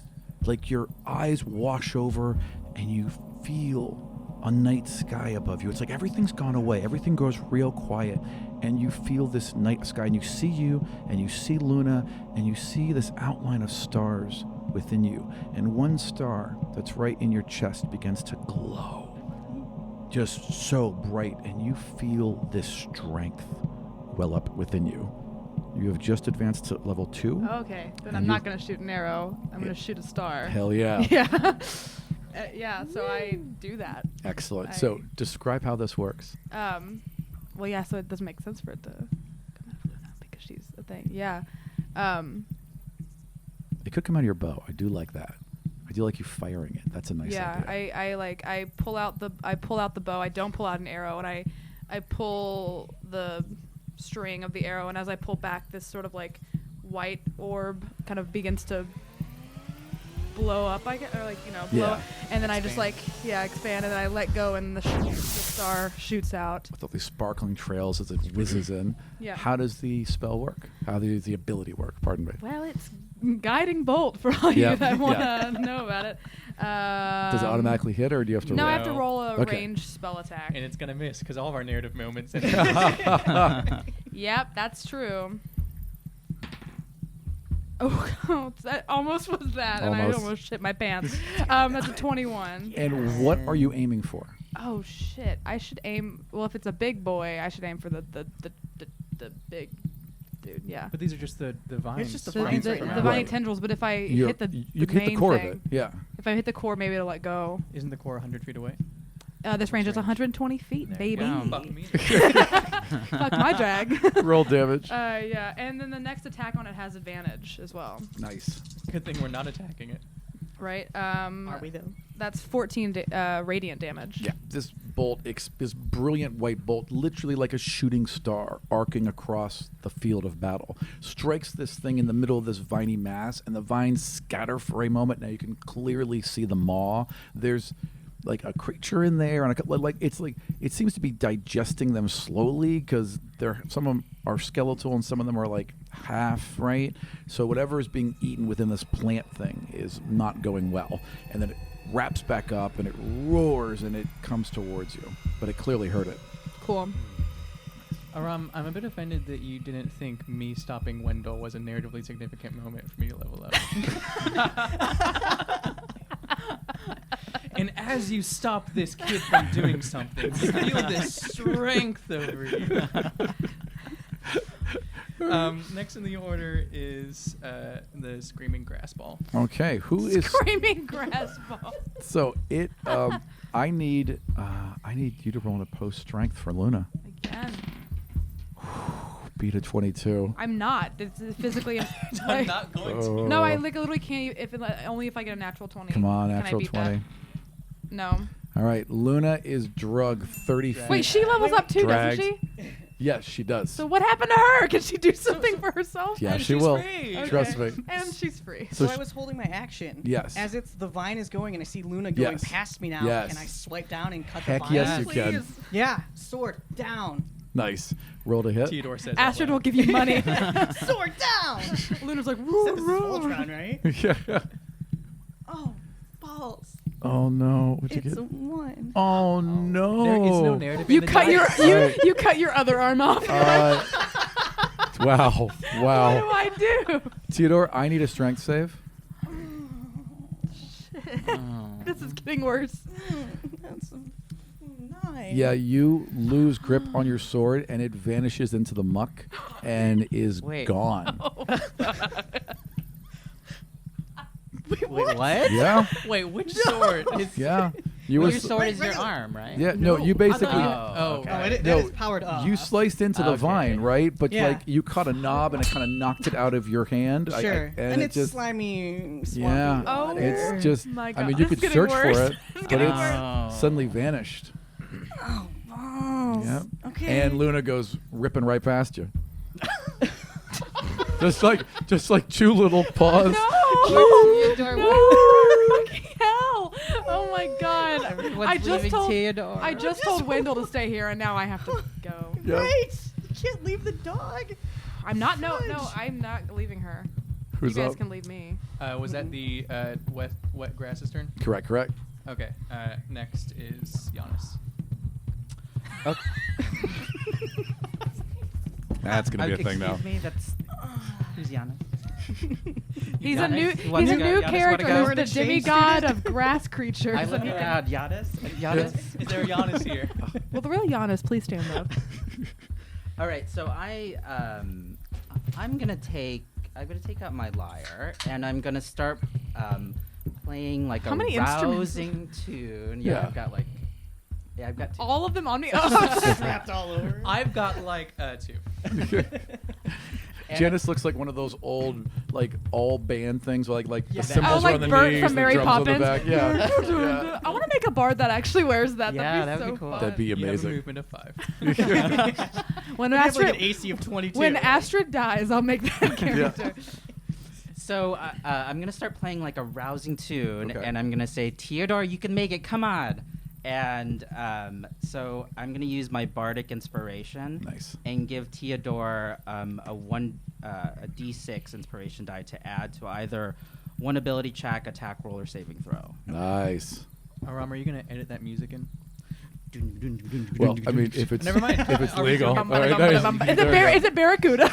like, your eyes wash over and you feel a night sky above you. It's like everything's gone away. Everything goes real quiet. And you feel this night sky, and you see Luna, and you see this outline of stars within you. And one star that's right in your chest begins to glow. Just so bright, and you feel this strength well up within you. You have just advanced to level 2. Okay, then And I'm you- not going to shoot an arrow. I'm going to shoot a star. Hell yeah. Yeah. So I do that. Excellent. So describe how this works. Well, yeah, so it doesn't make sense for it to come out of Luna because she's a thing. Yeah. It could come out of your bow. I do like that. I do like you firing it. That's a nice Yeah, idea. I pull out the bow. I don't pull out an arrow, and I pull the string of the arrow, and as I pull back, this sort of like white orb kind of begins to blow up, I guess, or like, blow up. And then I just expand, and then I let go, and the star shoots out. With all these sparkling trails as it whizzes in. Yeah. How does the spell work? How does the ability work? Pardon me. Well, it's guiding bolt for all you that want to know about it. Does it automatically hit, or do you have to No, roll? I have to roll a Okay. ranged spell attack. And it's gonna miss because all of our narrative moments. Yep, that's true. Oh, that almost was that, and I Almost. almost shit my pants. That's a 21. And what are you aiming for? Oh shit! I should aim. Well, if it's a big boy, I should aim for the big dude. Yeah. But these are just the vines. It's just the So vines the right now. viney Right. tendrils, but if I You hit the can hit main the core thing, of it. Yeah. if I hit the core, maybe it'll let go. Isn't the core 100 feet away? This range is 120 feet, There you baby. go. Fuck me. Fuck my drag. Roll damage. Yeah, and then the next attack on it has advantage as well, Nice. Good thing we're not attacking it. right? Are we though? That's 14 radiant damage. Yeah. This bolt, this brilliant white bolt, literally like a shooting star arcing across the field of battle, strikes this thing in the middle of this viney mass, and the vines scatter for a moment. Now you can clearly see the maw. There's like a creature in there, and it seems to be digesting them slowly because some of them are skeletal and some of them are like half, right? So whatever is being eaten within this plant thing is not going well, and then it wraps back up and it roars and it comes towards you, but it clearly heard it. Cool. Aram, I'm a bit offended that you didn't think me stopping Wendell was a narratively significant moment for me to level up. And as you stop this kid from doing something, you feel this strength over you. Next in the order is the Screaming Grass Ball. Okay, who is Screaming grass ball. so it? I need you to roll an opposed strength for Luna. Again. Beat a 22. I'm not. It's physically. I'm not going to. No, I literally can't. Only if I get a natural 20. Come on, Can I natural beat 20. that? No. All right, Luna is drug 30 feet. Wait, she levels up too, Dragged. doesn't she? Yes, she does. So what happened to her? Can she do something for herself? yeah, And she she's will. free. Trust me. And she's free. So So I was holding my action. Yes. As the vine is going, and I see Luna going Yes. past me now. Yes. Can I swipe down and cut Heck the vine? yes, you can. Please. Yeah, sword down. Nice. Roll to hit. Theodore says Astrid that will give you money. Sword down. Luna's like, Except this is Voltron, right? Yeah. Oh, balls. Oh no. What'd you It's get? a 1. Oh no. There is no narrative. you in the cut your dice. you cut your other arm off. Wow. What do Wow. I do? Theodore, I need a strength save. This is getting worse. That's a 9. Yeah, you lose grip on your sword and it vanishes into the muck and is Wait. gone. Wait, what? Yeah. Wait, which sword? Yeah. You Well, were your sword is your regular. arm, right? Yeah, no, you basically Oh, okay. Oh, it No, is powered up. you sliced into the Okay. vine, right? But Yeah. like you caught a knob and it kind of knocked it out of your hand. Sure. And it it's just slimy, swampy yeah, Oh water. it's just. my I God. mean, you This could is getting search worse. for it, This is but getting it's worse. suddenly vanished. Balls. Yeah. Okay. And Luna goes ripping right past you. just like two little paws. No! Theodore, No! Fucking hell! Oh my God! Everyone's I just leaving told Theodore. I just told Wendell to stay here, and now I have to go. Yeah. Right. You can't leave the dog. I'm not. No, I'm not leaving her. Who's you guys up? can leave me. Was that the wet grass's turn? Correct. Okay. Next is Giannis. That's gonna be a thing now. Excuse me, that's who's Giannis? He's Giannis? a new. Who wants He's a to go? new Giannis character. wanna go? He's the Exchange demigod of grass creatures. I love Giannis. Giannis. Is there a Giannis here? Well, the real Giannis, please stand up. All right, so I'm gonna take out my lyre and I'm gonna start playing like How a many instruments? rousing tune. Yeah. I've got two. All of them on me. Oh. Wrapped all over. I've got like 2. Janice looks like one of those old, like all band things, where, like the Yeah, that- cymbals Oh, are like on the Bert knees, from the Mary drums on the Poppins. back. Yeah. I want to make a bard that actually wears that. Yeah, that'd be that'd so be cool. fun. That'd be You have a amazing. movement of 5. When We have like Astrid, an AC of 22. when Astrid dies, I'll make that character. So I'm gonna start playing like a rousing tune, Okay. and I'm gonna say, "Theodore, you can make it. Come on!" And so I'm gonna use my bardic inspiration Nice. and give Theodore a D6 inspiration die to add to either one ability check, attack roll, or saving throw. Nice. Aram, are you gonna edit that music in? Well, I mean, if it's Never mind. if it's Are we legal. doing- All right, nice. Is it Barracuda?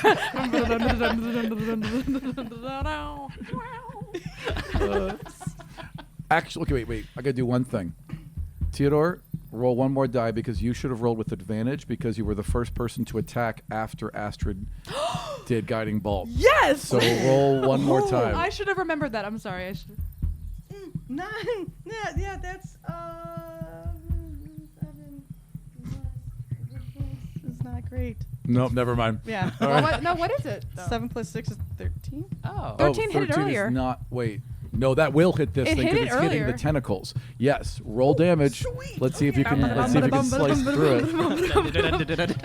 Actually, okay, wait. I gotta do one thing. Theodore, roll one more die because you should have rolled with advantage because you were the first person to attack after Astrid did guiding bolt. Yes. So roll one more time. I should have remembered that. I'm sorry. I should. 9. Yeah, that's 7. This is not great. Nope, never mind. Yeah. All Well, right. what is it? though? 7 plus 6 is 13. Oh. 13 hit it 13 earlier. Is not wait. No, that will hit this It thing hit because it it's hitting earlier. the tentacles. Yes, roll damage. Sweet. Let's see if you can. Okay. Let's see if you can slice through it.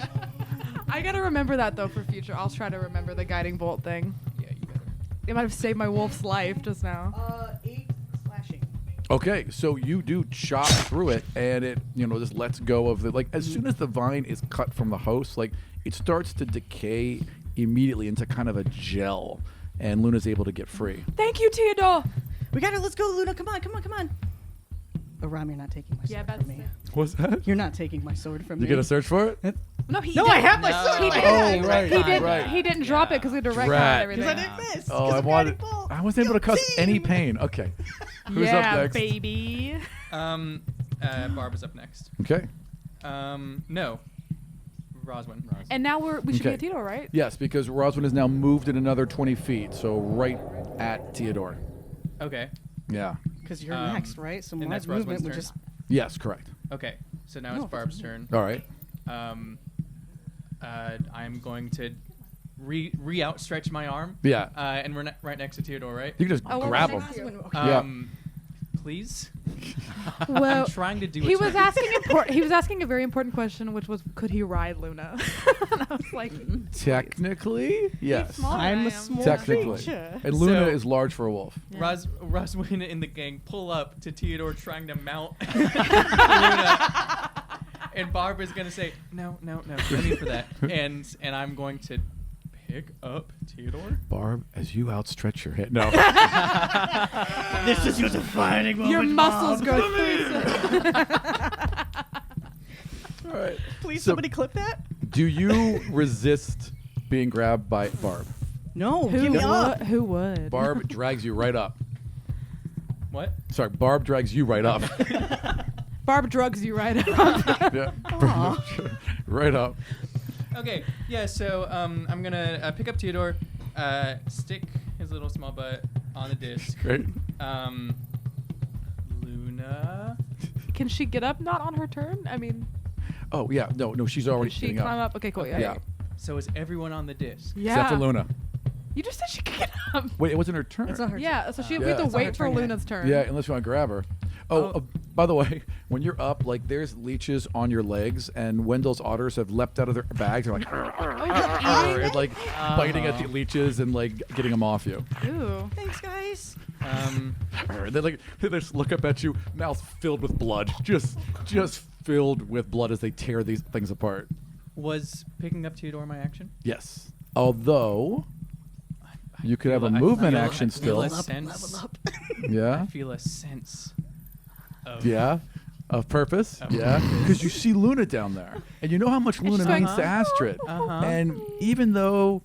I gotta remember that though for future. I'll try to remember the guiding bolt thing. Yeah, you better. It might have saved my wolf's life just now. 8 slashing. Okay, so you do chop through it, and it just lets go of the as soon as the vine is cut from the host, like it starts to decay immediately into kind of a gel, and Luna's able to get free. Thank you, Theodore. We got it. Let's go, Luna. Come on. Aram, you're not taking my sword Yeah, from that's me. What's that? You're not taking my sword from You me. gonna search for it? No, he No, didn't. I have my No. sword. He in my did. hand. Oh, right, He didn't. right. He didn't drop it because we had to wreck Drat. on Because I everything. didn't miss. Oh, 'cause I of wanted. guiding bolt. I wasn't able to cause any pain. Okay. Who's yeah, up next? baby. Barb is up next. Okay. No. Roswin. And now we should be Okay. at Theodore, right? Yes, because Roswin is now moved in another 20 feet, so right at Theodore. Okay. Yeah. Because you're Um, next, right? So and my that's movement Roswin's would turn. just. Yes, correct. Okay. So now No, it's Barb's turn. All right. I'm going to outstretch my arm. Yeah. And we're right next to Theodore, right? You can just Oh, well, grab we're him. next to you. Yeah. Please. Well, I'm trying to do. he a was turn. asking he was asking a very important question, which was, could he ride Luna? And I was like, Technically, yes. smaller I'm I a am. small Technically. creature. And Luna So- is large for a wolf. Yeah. Roswin and the gang pull up to Theodore trying to mount Luna. And Barbara's going to say, no need for that. And I'm going to pick up Theodore. Barb, as you outstretch your head. No. This is your defining moment. Your muscles Mom. go through. All right. Please, So- somebody clip that. Do you resist being grabbed by Barb? No, Who give me up. would? Who would? Barb drags you right up. What? Sorry, Barb drags you right up. Barb drugs you right up. Yeah. Aw. Right up. Okay, yeah, so I'm going to pick up Theodore, stick his little small butt on the disc. Great. Luna. Can she get up? Not on her turn. I mean, Oh, yeah. No, she's already can she getting climb up. up? Okay, cool. Yeah. Yeah. So is everyone on the disc? Yeah. Except for Luna. You just said she could get up. Wait, it wasn't her turn. It's not her Yeah. So we Yeah. have to It's not her wait for turn yet. Luna's turn. Yeah, unless you want to grab her. By the way, when you're up, like there's leeches on your legs, and Wendell's otters have leapt out of their bags. They're like, and like biting at the leeches and like getting them off you. Ooh. Thanks, guys. They just look up at you, mouth filled with blood, just filled with blood as they tear these things apart. Was picking up Theodore my action? Yes, although you could have a movement action still. Sense, Yeah, I feel a sense of yeah. Of purpose, Of yeah, purpose. because you see Luna down there, and you know how much And Luna she's going, means to Astrid. Uh-huh. And even though,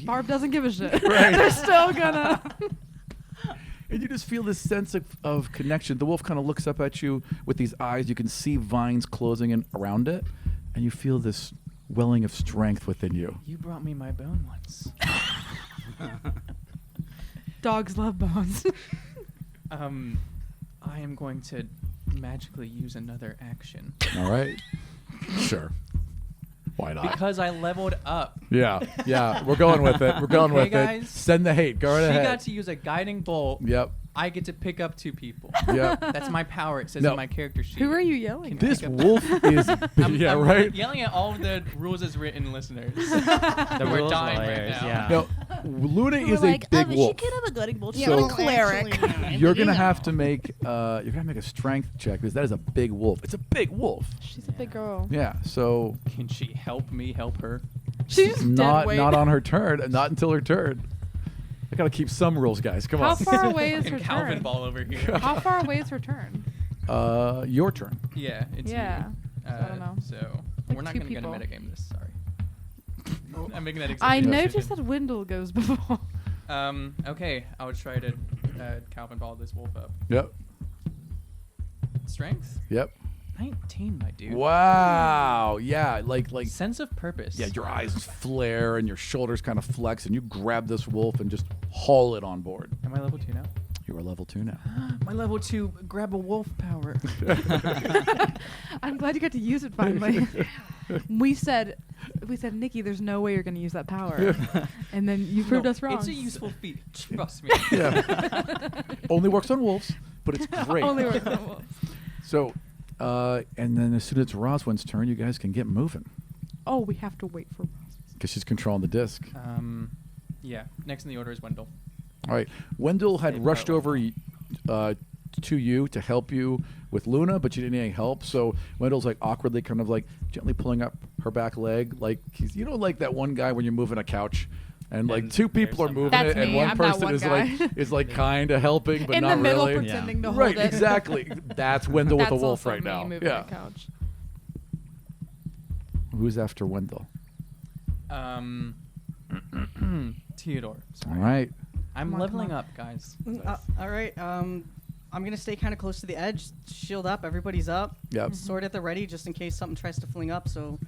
Barb doesn't give a shit. Right. They're still gonna. and you just feel this sense of connection. The wolf kind of looks up at you with these eyes. You can see vines closing in around it, and you feel this welling of strength within you. You brought me my bone once. Dogs love bones. I am going to magically use another action All right, sure, why not? because I leveled up. Yeah, we're going with it. We're going Okay, with it. guys. Send the hate. Go right She ahead. got to use a guiding bolt. Yep. I get to pick up 2 people. Yep. That's my power. It says No. in my character sheet. Who are you yelling at? This Pick up- wolf is. I'm right. yelling at all of the rules as written listeners. The We're rules dying right lawyers, now. yeah. No, Luna is a big wolf. have a guiding bolt. Yeah, So- cleric. You're gonna have to make a strength check because that is a big wolf. It's a big wolf. She's a big girl. Yeah. So Can she help me help her? She's just not dead weight. not on her turn. Not until her turn. I gotta keep some rules, guys. Come How on. far away is her And Calvin turn? Ball over here. How far away is her turn? Your turn. Yeah, it's Yeah. you. I don't know. So Like we're not 2 going to get a people. metagame this. Sorry. I'm making that I executive noticed decision. that Wendell goes before. Okay, I would try to Calvin Ball this wolf up. Yep. Strength? Yep. 19, my dude. Wow. Yeah. Like. Sense of purpose. Yeah. Your eyes flare and your shoulders kind of flex, and you grab this wolf and just haul it on board. Am I level 2 now? You are level 2 now. My level 2 grab a wolf power. I'm glad you got to use it finally. we said, Nikki, there's no way you're going to use that power. And then you proved us wrong. It's a useful feat. Trust me. Yeah. Only works on wolves, but it's great. Only works on wolves. So, and then as soon as it's Roswin's turn, you guys can get moving Oh, we have to wait for Ross. because she's controlling the disc. Yeah. Next in the order is Wendell. All right. Wendell had Save rushed that over to you to help you with Luna, but you didn't need any help. So Wendell's like awkwardly kind of like gently pulling up her back leg. Like, like that one guy when you're moving a couch. And like And 2 people are there's moving That's it, and me. one I'm that person one is guy. like kind of helping, but In not the middle, really. pretending to hold Right, it. exactly. That's Wendell with That's a wolf also right me now. moving Yeah. the couch. Who's after Wendell? Theodore. All right. I'm Come on, leveling come on. up, guys. All right. I'm gonna stay kind of close to the edge. Shield up. Everybody's up. Yep. Sword at the ready, just in case something tries to fling up. So,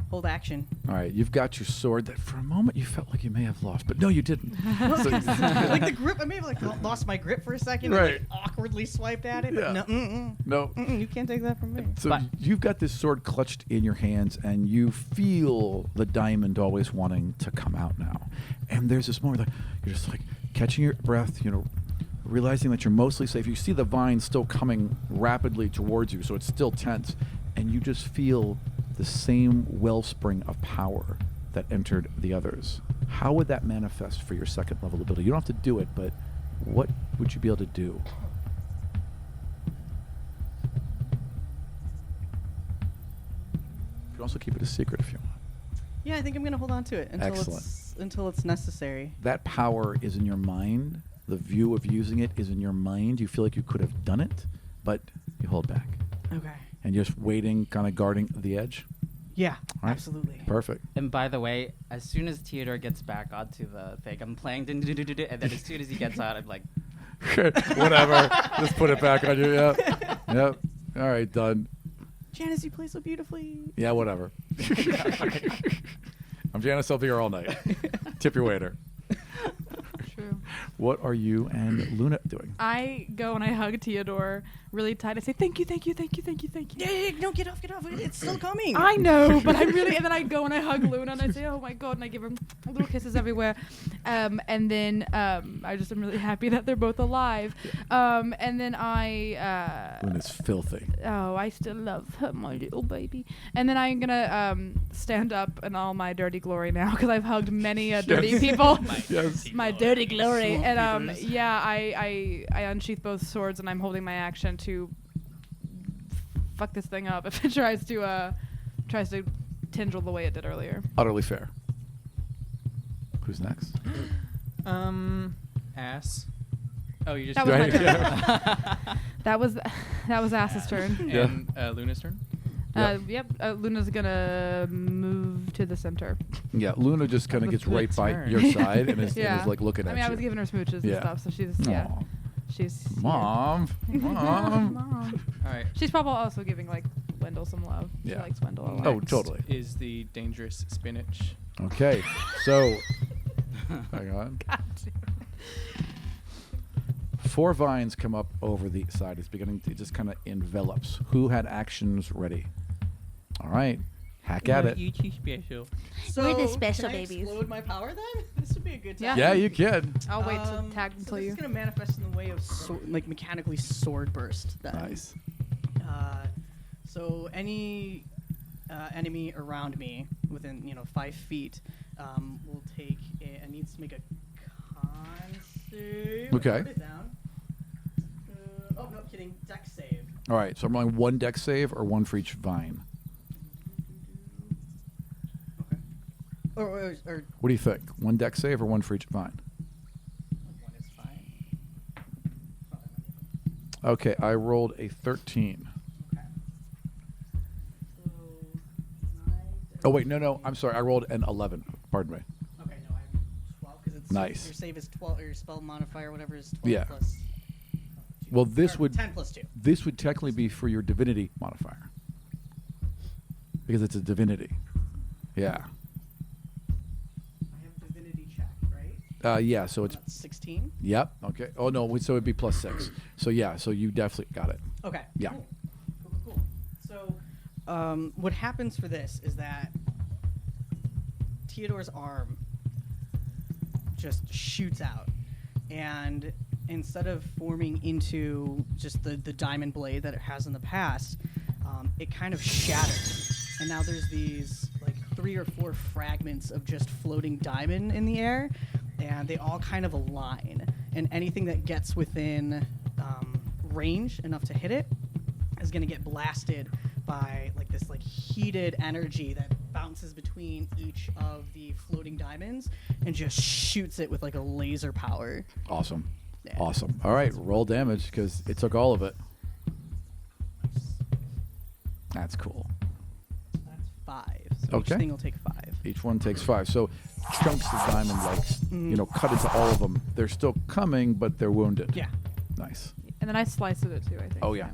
hold action. All right. You've got your sword that for a moment you felt like you may have lost, but no, you didn't. So- Like the grip. I may have lost my grip for a second. Right. And, awkwardly swiped at it. Yeah. But no. no. You can't take that from me. So But- you've got this sword clutched in your hands, and you feel the diamond always wanting to come out now. And there's this moment like you're just like catching your breath, realizing that you're mostly safe. You see the vine still coming rapidly towards you, so it's still tense, and you just feel the same wellspring of power that entered the others. How would that manifest for your second level ability? You don't have to do it, but what would you be able to do? You can also keep it a secret if you want. Yeah, I think I'm gonna hold on to it Excellent. Until it's necessary. That power is in your mind. The view of using it is in your mind. You feel like you could have done it, but you hold back. Okay. And you're just waiting, kind of guarding the edge. Yeah, All right. absolutely. Perfect. And by the way, as soon as Theodore gets back onto the thing, I'm playing, and then as soon as he gets out, I'm like, Whatever. Just put it back on you. Yep. Yep. All right, done. Janice, you play so beautifully. Yeah, whatever. I'm Janice. I'll be here all night. Tip your waiter. True. What are you and Luna doing? I go and I hug Theodore really tight. I say, thank you, thank you, thank you, thank you, thank you. Yeah, no, get off. It's still coming. I know, but I'm really, and then I go and I hug Luna and I say, oh my God, and I give her little kisses everywhere. And then I just am really happy that they're both alive. And then Luna's filthy. oh, I still love her, my little baby. And then I'm gonna stand up in all my dirty glory now because I've hugged many dirty people. Yes. My dirty glory. Swamp And beavers. yeah, I unsheath both swords and I'm holding my action to fuck this thing up if it tries to tendril the way it did earlier. Utterly fair. Who's next? Ass. Oh, you just That was my Right, turn. that was Ass's turn. Yeah. And Luna's turn. Yep. Luna's gonna move to the center. Yeah, Luna just kind of Have a gets good right by turn. your side and is, Yeah. and is like looking I at mean, you. I was giving her smooches Yeah. and stuff, so she's yeah. Aw. She's Mom. Mom. Mom. All right. She's probably also giving like Wendell some love. She Yeah. likes Wendell a lot. Oh, Next totally. Is the dangerous spinach. Okay, so hang on. Four vines come up over the side. It's beginning to, it just kind of envelops. Who had actions ready? All right, hack at it. You too special. So We're the special can I babies. explode my power then? This would be a good Yeah. time. Yeah, you can. I'll wait to tag so until this you. is gonna manifest in the way of like mechanically sword burst. Then. Nice. So any enemy around me within 5 feet will take. It needs to make a con save. Okay. Write it down. Oh no, kidding. Dex save. All right, so I'm rolling one deck save or one for each vine. Okay. Or What do you think? One deck save or one for each vine? one is fine. Okay, I rolled a 13. Okay. So Oh wait, no, I'm sorry. I rolled an 11. Pardon me. Okay, no, I'm 12 because it's Nice. Your save is 12, or your spell modifier, whatever is 12 Yeah. plus. Well, this or would 10 plus 2. this would technically be for your divinity modifier because it's a divinity. Yeah. I have divinity check, right? Yeah. So it's That's 16. yep. Okay. Oh no. So it'd be plus 6. So yeah. So you definitely got it. Okay. Yeah. Cool. So, what happens for this is that Theodore's arm just shoots out, and instead of forming into just the diamond blade that it has in the past, it kind of shatters, and now there's these like 3 or 4 fragments of just floating diamond in the air, and they all kind of align, and anything that gets within range enough to hit it is going to get blasted by like this like heated energy that bounces between each of the floating diamonds and just shoots it with like a laser power. Awesome. Yeah. Awesome. All right. Roll damage because it took all of it. That's cool. That's 5. So Okay. each thing will take 5. Each one takes 5. So chunks of diamond, like cut into all of them. They're still coming, but they're wounded. Yeah. Nice. And then I sliced it too, I think. Oh, yeah.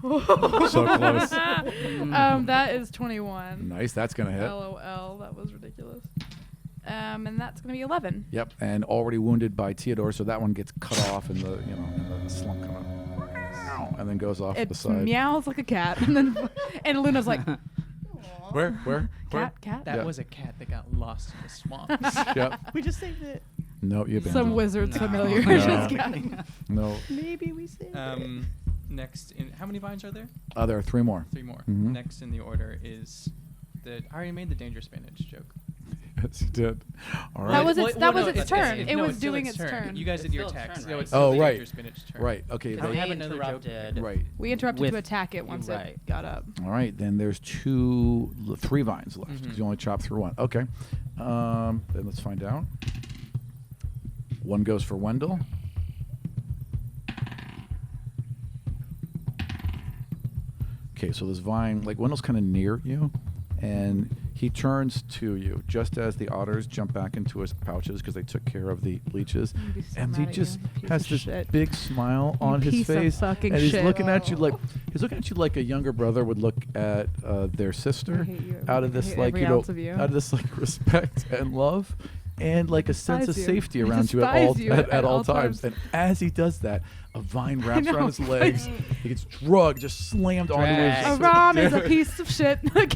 So close. That is 21. Nice. That's gonna hit. LOL, that was ridiculous. And that's gonna be 11. Yep. And already wounded by Theodore, so that one gets cut off, and the slump kind of, and then goes off It the side. meows like a cat, and Luna's like, Where? cat. That Yeah. was a cat that got lost in the swamp. Yep. We just saved it. No, you abandoned. Some wizard's No. familiar. No. Just kidding. No. Maybe we say. Next, how many vines are there? There are 3 more. 3 more. Mhm. Next in the order is I already made the danger spinach joke. Yes, you did. All right. That was its, that was no, its it's- turn. it's- It no, was it's still doing its its turn. turn. You guys It's did your still its attacks. turn, No, right? it's still Oh, the right. danger spinach turn. Right. Okay. Because I they have another joke. interrupted. Right. We interrupted With- to attack it once Right. it got up. All right. Then there's 3 vines left. 'Cause Mhm. you only chop through 1. Okay. Then let's find out. 1 goes for Wendell. Okay, so this vine, like Wendell's kind of near you, and he turns to you just as the otters jump back into his pouches because they took care of the leeches, I'm gonna be so and mad he at you, just you piece has of this shit. big smile You on his piece of face, fucking and he's shit. looking at you like a younger brother would look at their sister, I hate you. out of I this hate like every you know, ounce of you. out of this like respect and love. And like a sense of Despise you. safety I around you despise at all times. And as he does that, a vine wraps know. around his legs. He gets drugged, just slammed onto his. Aram is a piece of shit. he Pass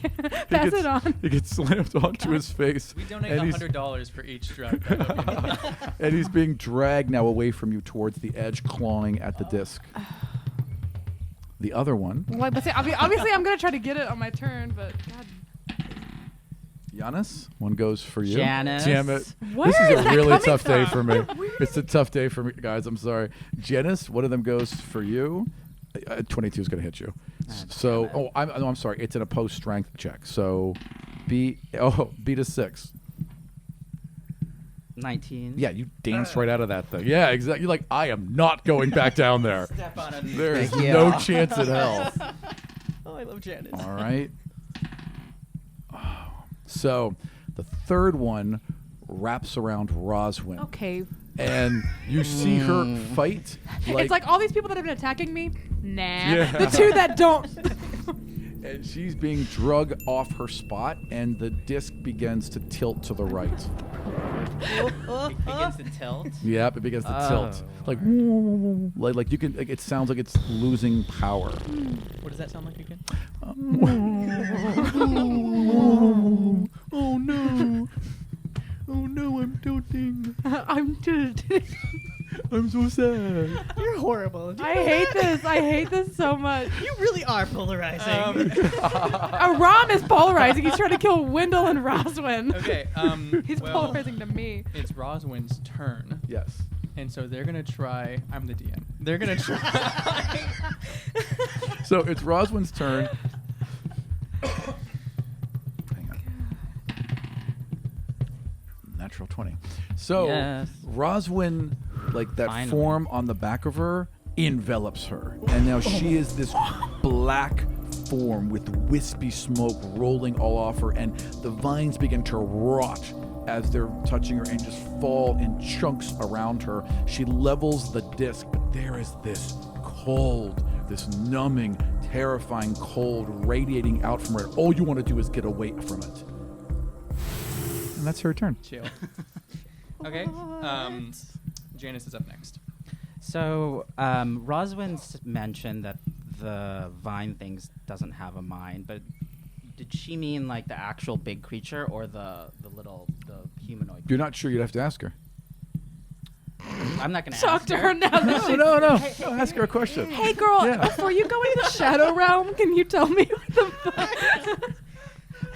gets, it on. He gets slammed onto his face. We donate and he's- $100 for each drug. by the way. and he's being dragged now away from you towards the edge, clawing at the disc. The other one, Well, but see, obviously, I'm gonna try to get it on my turn, but God. Giannis, 1 goes for you. Janice. Damn it. Where This is is a that really coming tough day from? for me. It's a tough day for me, guys. I'm sorry. Janice, 1 of them goes for you. 22 is going to hit you. So, damn it. I'm sorry. It's an opposed strength check. So, beat a 6. 19. Yeah, you danced right out of that thing. Yeah, exactly. You're like, I am not going back down there. Step on it. There is Thank you. no chance in hell. Oh, I love Janice. All right. So, the third one wraps around Roswin. Okay. And you see her fight. It's like all these people that have been attacking me. Nah. Yeah. The 2 that don't. and she's being drug off her spot, and the disc begins to tilt to the right. It begins to tilt. Yep, it begins to tilt. Oh. Like you can. Like, it sounds like it's losing power. What does that sound like again? Oh no! Oh no! I'm tilting. I'm just. I'm so sad. You're horrible. I hate this. I hate this so much. You really are polarizing. Aram is polarizing. He's trying to kill Wendell and Roswin. Okay. He's well, polarizing to me. It's Roswin's turn, Yes. and so they're gonna try. I'm the DM. They're gonna try. So it's Roswin's turn. Hang on. Natural 20. So Yes. Roswin, like that Finally. form on the back of her, envelops her. And now she is this black form with wispy smoke rolling all off her, and the vines begin to rot as they're touching her and just fall in chunks around her. She levels the disc, but there is this cold, this numbing, terrifying cold radiating out from her. All you want to do is get away from it. And that's her turn. Chill. Okay. Janice is up next. So, Roswin's mentioned that the vine things doesn't have a mind, but did she mean like the actual big creature or the humanoid? You're not sure, you'd have to ask her. I'm not gonna Talk ask to her now. that she- No. Ask her a question. Hey, girl. Yeah. Before you go into the shadow realm, can you tell me what the fuck?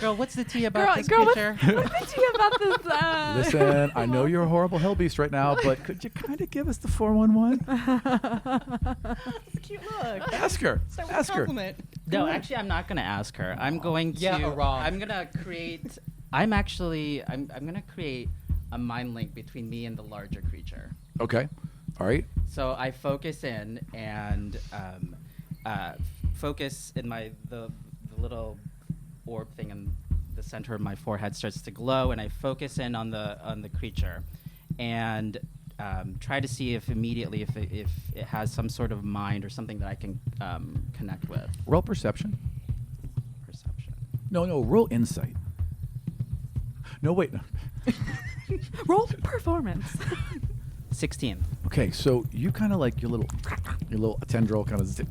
Girl, what's the tea about this what's creature? the tea about this? Listen, I know you're a horrible hell beast right now, but could you kind of give us the 411? That's a cute look. Ask her. Start with a Ask her. compliment. No, actually, I'm not gonna ask her. I'm going to. Yeah, Aram. I'm gonna create. I'm gonna create a mind link between me and the larger creature. Okay. All right. So I focus in and focus in the little orb thing in the center of my forehead starts to glow, and I focus in on the creature, and try to see if immediately if it has some sort of mind or something that I can connect with. Roll perception. Perception. No, roll insight. No, wait. No. Roll performance. 16. Okay, so you kind of like your little tendril kind of zip,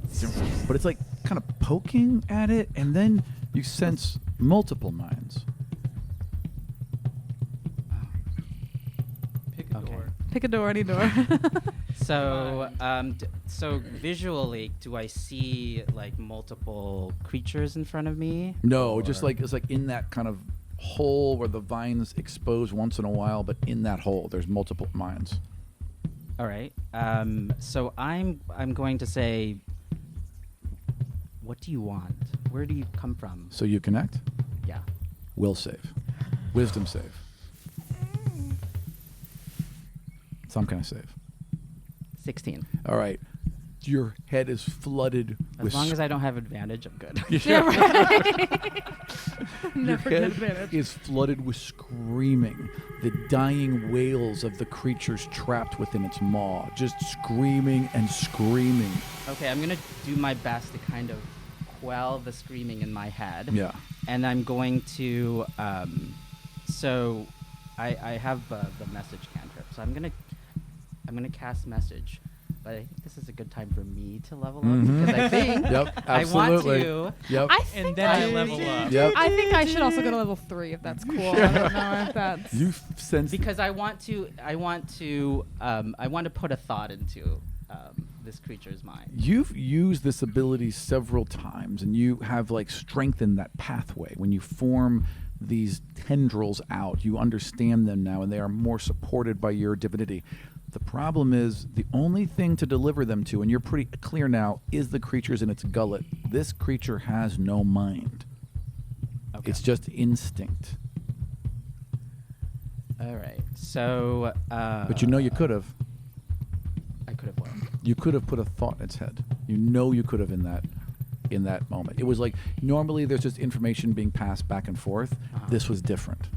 but it's like kind of poking at it, and then you sense multiple minds. Pick a Okay. door. Pick a door, any door. So, so visually, do I see like multiple creatures in front of me? No, just Or- like it's like in that kind of hole where the vines expose once in a while, but in that hole there's multiple mines. All right. So I'm going to say, what do you want? Where do you come from? So you connect. Yeah. Will save. Wisdom save. Some kind of save. 16. All right. Your head is flooded with As long as I don't have advantage, I'm good. Yeah, right. Your Never get head advantage. is flooded with screaming, the dying wails of the creatures trapped within its maw, just screaming and screaming. Okay, I'm gonna do my best to kind of quell the screaming in my head. Yeah. And I'm going to, so I have the message cantrip. So I'm gonna cast message. But I think this is a good time for me to level up Mhm. because I think Yep, I want absolutely. to. Yep. I think And then I I- level up. Yep. I think I should also go to level 3 if that's cool. I don't know if that's. You sense Because I want to put a thought into this creature's mind. You've used this ability several times, and you have like strengthened that pathway. When you form these tendrils out, you understand them now, and they are more supported by your divinity. The problem is the only thing to deliver them to, and you're pretty clear now, is the creatures in its gullet. This creature has no mind. Okay. It's just instinct. All right. So. But you know you could have. I could have won. You could have put a thought in its head. You know you could have in that moment. It was like normally there's just information being passed back and forth. Uh-huh. This was different.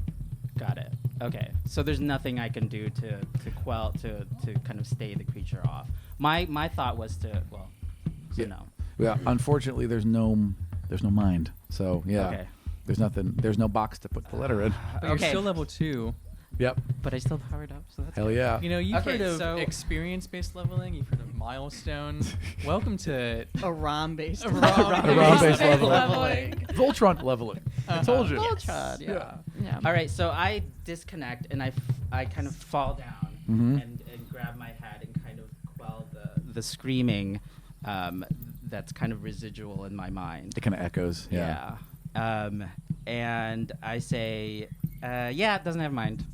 Got it. Okay. So there's nothing I can do to quell to kind of stay the creature off. My thought was to Yeah. no. Yeah, unfortunately there's no mind. So yeah. Okay. There's nothing. There's no box to put the letter in. But you're Okay. still level 2. Yep. But I still powered up, so that's Hell good. yeah. You know, you've Okay, heard of so- experience-based leveling. You've heard of milestones. Welcome to A ROM based. A ROM-based leveling. leveling. Voltron leveling. I told you. Voltron, yeah. Yeah. All right, so I disconnect and I kind of fall down Mhm. and grab my head and kind of quell the screaming that's kind of residual in my mind. It kind of echoes. Yeah. Yeah. And I say, yeah, it doesn't have mind.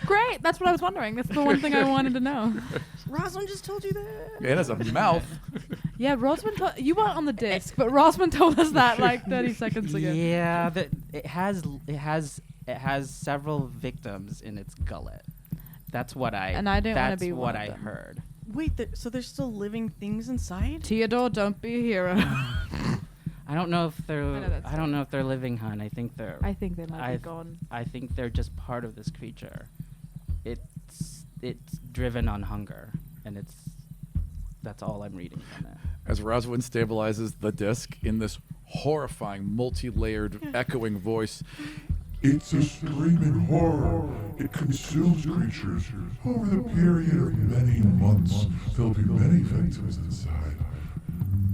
Great. That's what I was wondering. That's the one thing I wanted to know. Rosalind just told you that. It has a mouth. Yeah, Rosman. You weren't on the disc, but Rosman told us that like 30 seconds ago. Yeah, it has several victims in its gullet. That's what I. And I didn't wanna That's be what one of I them. heard. Wait, so there's still living things inside? Theodore, don't be a hero. I don't know if they're. I know that I don't know if they're living, hun. I think they're. I think they might I've- be gone. I think they're just part of this creature. It's driven on hunger, and that's all I'm reading from it. As Roswin stabilizes the disc in this horrifying, multi-layered, echoing voice. It's a screaming horror. It consumes creatures. Over the period of many months, there'll be many victims inside.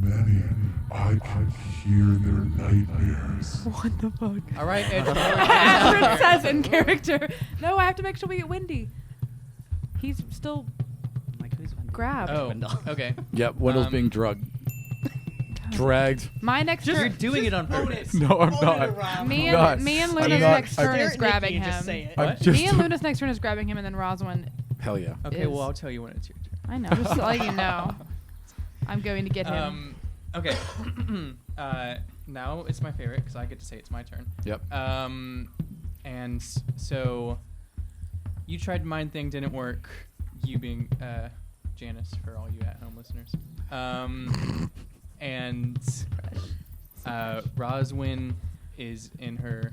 Many. I can hear their nightmares. What the fuck? All right, Astrid says in character. No, I have to make sure we get Wendy. He's still Like who's Wendell? grabbed. Oh, Wendell. okay. Yep, Wendell's Um, being drugged. Dragged. My next You're turn. doing it on purpose. No, I'm not. Me not. and me and I'm Luna's not- next I- turn Stare is at grabbing Nikki and him. just say it. I'm What? just- Me and Luna's next turn is grabbing him, and then Roswin. Hell yeah. Okay, is- well, I'll tell you when it's your turn. I know. Just to let you know, I'm going to get him. Okay. Now it's my favorite because I get to say it's my turn. Yep. And so you tried mind thing, didn't work. You being Janice for all you at-home listeners. And Roswin is in her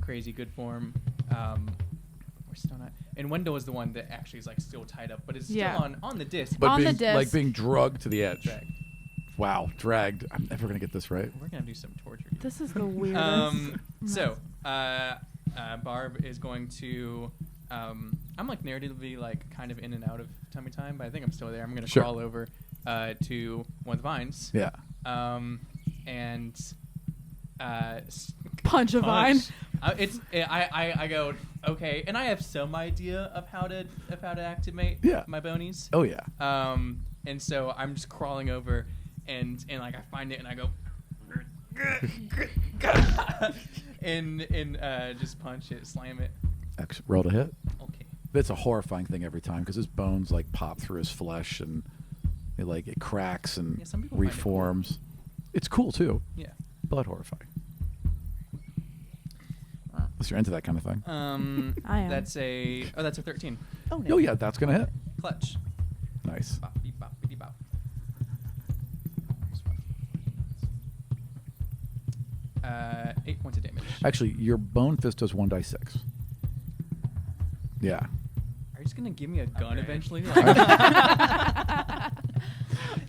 crazy good form. We're still not. And Wendell is the one that actually is like still tied up, but is Yeah. still on the disc. But On the being, disc. like being drugged to the edge. Dragged. Wow, dragged. I'm never gonna get this right. We're gonna do some torture. here. This is the weirdest. So, Barb is going to. I'm like narratively like kind of in and out of tummy time, but I think I'm still there. I'm gonna Sure. crawl over to one of the vines. Yeah. And Punch a vine. I go. Okay, and I have some idea of how to activate my bonies. Oh yeah. And so I'm just crawling over, and like I find it, and I go, and just punch it, slam it. Roll to hit. Okay. It's a horrifying thing every time because his bones like pop through his flesh and it cracks and some people find it cool. reforms. It's cool too, Yeah. but horrifying. Unless you're into that kind of thing. I am. That's a 13. Oh yeah, that's gonna hit. Clutch. Nice. Bop, beep, bop, beep, bop. 8 points of damage. Actually, your bone fist does 1d6. Yeah. Are you just gonna give me a gun eventually?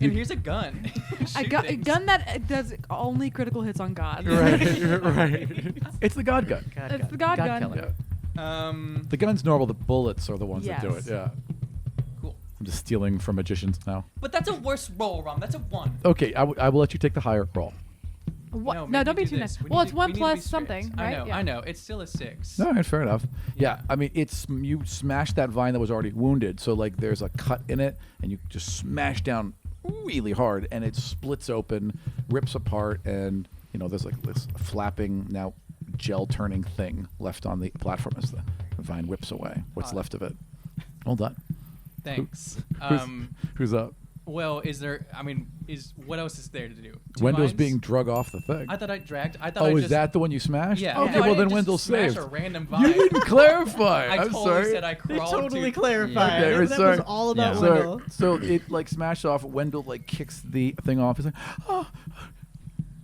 And here's a gun. A gun that does only critical hits on God. Right. It's the God gun. It's the God gun. killer. Yeah. The gun's normal. The bullets are the ones that do it. Yes. Yeah. Cool. I'm just stealing from magicians now. But that's a worse roll, Rom. That's a 1. Okay, I will let you take the higher roll. What? No, No, don't be maybe too do nice. this. We Well, need it's to- one we need to plus be strict. something, right? I know. It's still a 6. All right, fair enough. Yeah, Yeah. I mean, you smashed that vine that was already wounded, so like there's a cut in it, and you just smash down really hard, and it splits open, rips apart, and there's like this flapping now gel turning thing left on the platform as the vine whips away. What's Got it. left of it? Well done. Thanks. Who's up? Well, what else is there to do? 2 Wendell's vines? being drug off the thing. I thought I dragged. I thought Oh, I is just, that the one you smashed? Yeah. Okay, No, I well then didn't Wendell's just smash saved. a random vine. You didn't clarify. I I'm totally sorry. said I They crawled totally to. clarified. Okay, we're that sorry. was all about Yeah. Wendell. So it like smashed off. Wendell like kicks the thing off. He's like, "Oh,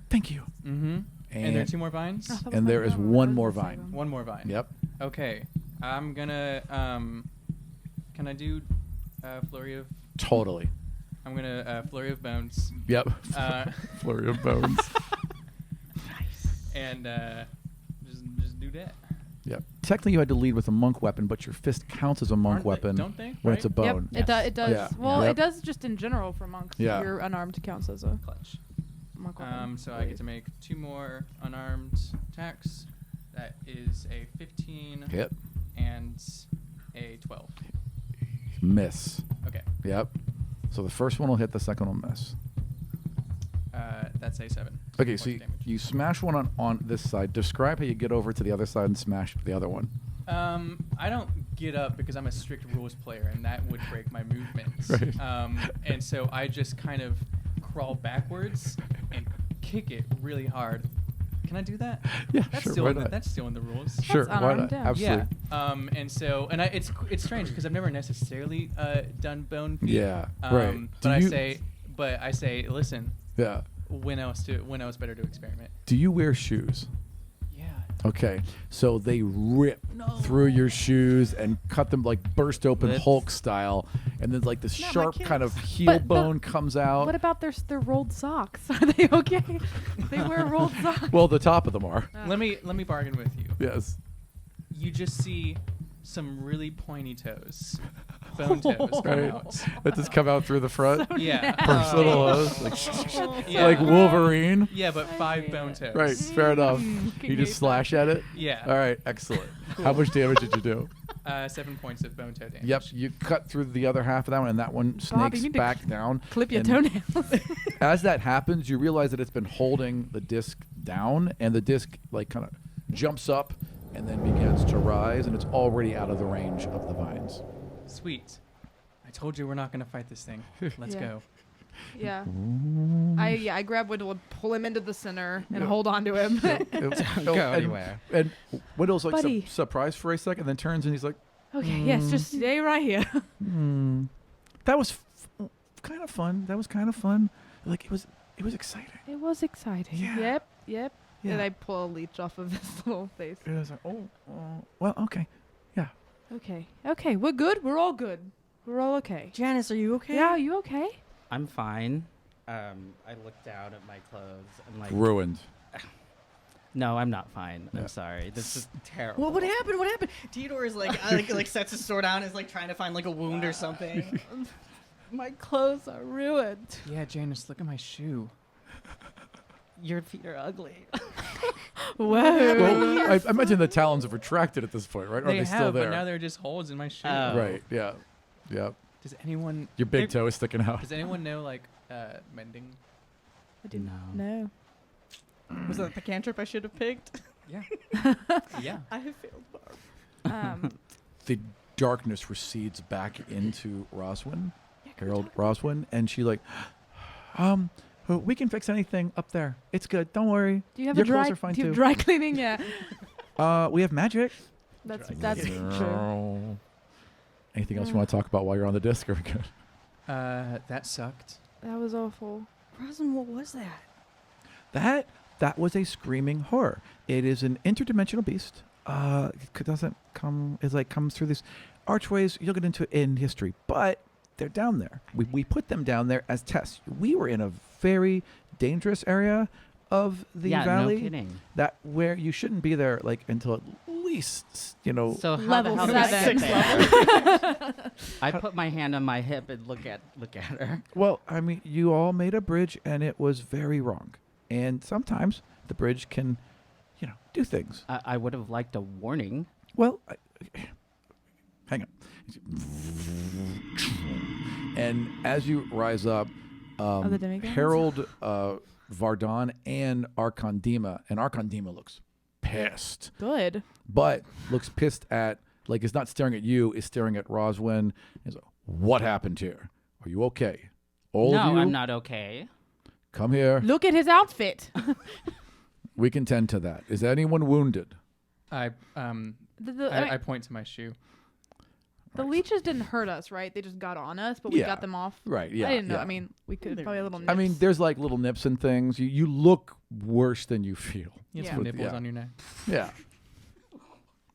thank you." Mm-hmm. And there are 2 more vines. Oh, that was And my there is phone. one I was more gonna vine. say them. One more vine. Yep. Okay. I'm gonna. Can I do flurry of? Totally. I'm gonna flurry of bones. Yep. Uh, Flurry of bones. And just do that. Yep. Technically, you had to lead with a monk weapon, but your fist counts as a monk Aren't they- weapon don't they? when it's a Right? Yep, bone. it does. Yeah. Well, Yep. it does just in general for monks. Yeah. You're unarmed counts as a Clutch. monk weapon. So I get to make 2 more unarmed attacks. That is a 15 Hit. and a 12. Miss. Okay. Yep. So the first one will hit. The second will miss. That's a 7. Okay, points so of damage. you smash one on this side. Describe how you get over to the other side and smash the other one. I don't get up because I'm a strict rules player, and that would break my movements. Right. And so I just kind of crawl backwards and kick it really hard. Can I do that? Yeah, That's sure. Still Why in the, not? that's still in the rules. Sure. That's Why unarmed, not? yeah. Absolutely. And it's strange because I've never necessarily done bone feet. Yeah. Right. But Do you- I say, listen, Yeah. when else better to experiment? Do you wear shoes? Yeah. Okay, so they rip through your shoes and cut them like burst open Let's- Hulk style, and then like this Not my sharp kind of kids. heel But- bone comes out. What about their rolled socks? Are they okay? They wear rolled socks. Well, the top of them are. Let me bargain with you. Yes. You just see some really pointy toes, bone toes come Right. out. That just come out through the front. Yeah. Personal hose, like, Yeah. like Wolverine. Yeah, but 5 bone toes. Right. Fair enough. Can You just you slash at it. Yeah. All right. Excellent. How much damage did you do? 7 points of bone toe damage. Yep. You cut through the other half of that one, and that one Bob, snakes you need to back down. Clip your and toenails. As that happens, you realize that it's been holding the disc down, and the disc like kind of jumps up and then begins to rise, and it's already out of the range of the vines. Sweet. I told you we're not going to fight this thing. Let's Yeah. go. Yeah. I grab Wendell and pull him into the center and Yeah. hold on to him. Don't go anywhere. And Wendell's like Buddy. surprised for a second, then turns and he's like, Okay, yes, just stay right here. "That was kind of fun. That was kind of fun. Like it was exciting." It was exciting. Yeah. Yep. Yeah. And I pull a leech off of his little face. And I was like, well, okay, yeah." Okay, we're good. We're all good. We're all okay. Janice, are you okay? Yeah, are you okay? I'm fine. I looked down at my clothes and like, Ruined. no, I'm not fine. Yeah. I'm sorry. This is terrible. What happened? What happened? Theodore is like, like sets his sword down and is like trying to find like a wound or something. My clothes are ruined. Yeah, Janice, look at my shoe. Your feet are ugly. Whoa. Well, I imagine the talons have retracted at this point, right? Or are They they have, still there? but now they're just holes in my shoe. Oh. Right. Yeah. Yeah. Does anyone Your big toe is sticking out. Does anyone know like mending? No. No. Was that the cantrip I should have picked? Yeah. Yeah. I have failed Barb. The darkness recedes back into Roswin, Harold Roswin, and she like, we can fix anything up there. It's good. Don't worry. Do you have Your a dry? clothes are fine do you have too. dry cleaning? Yeah. We have magic. That's true. Anything else you want to talk about while you're on the disc? Or we good? That sucked. That was awful. Rosin, what was that? That was a screaming horror. It is an interdimensional beast. It doesn't come. It's like comes through these archways. You'll get into it in history, but they're down there. We put them down there as tests. We were in a very dangerous area of the valley. No kidding. That where you shouldn't be there like until at least So how Level the hell did I 7. get there? I put my hand on my hip and look at her. Well, I mean, you all made a bridge, and it was very wrong. And sometimes the bridge can, do things. I would have liked a warning. Well, hang on. And as you rise up, the demigods? Harold Vardon and Archondema looks pissed, Good. but looks pissed at, like, is not staring at you, is staring at Roswin. He's like, what happened here? Are you okay? All of No, you, I'm not okay. come here. Look at his outfit. We can tend to that. Is anyone wounded? I The point to my shoe. leeches didn't hurt us, right? They just got on us, but we Yeah. got them off. Right, yeah. I didn't know. yeah. I mean, we could They're probably a little. I mean, nips. there's like little nips and things. You look worse than you feel. You have Yeah. some nipples Yeah. on your neck. Yeah.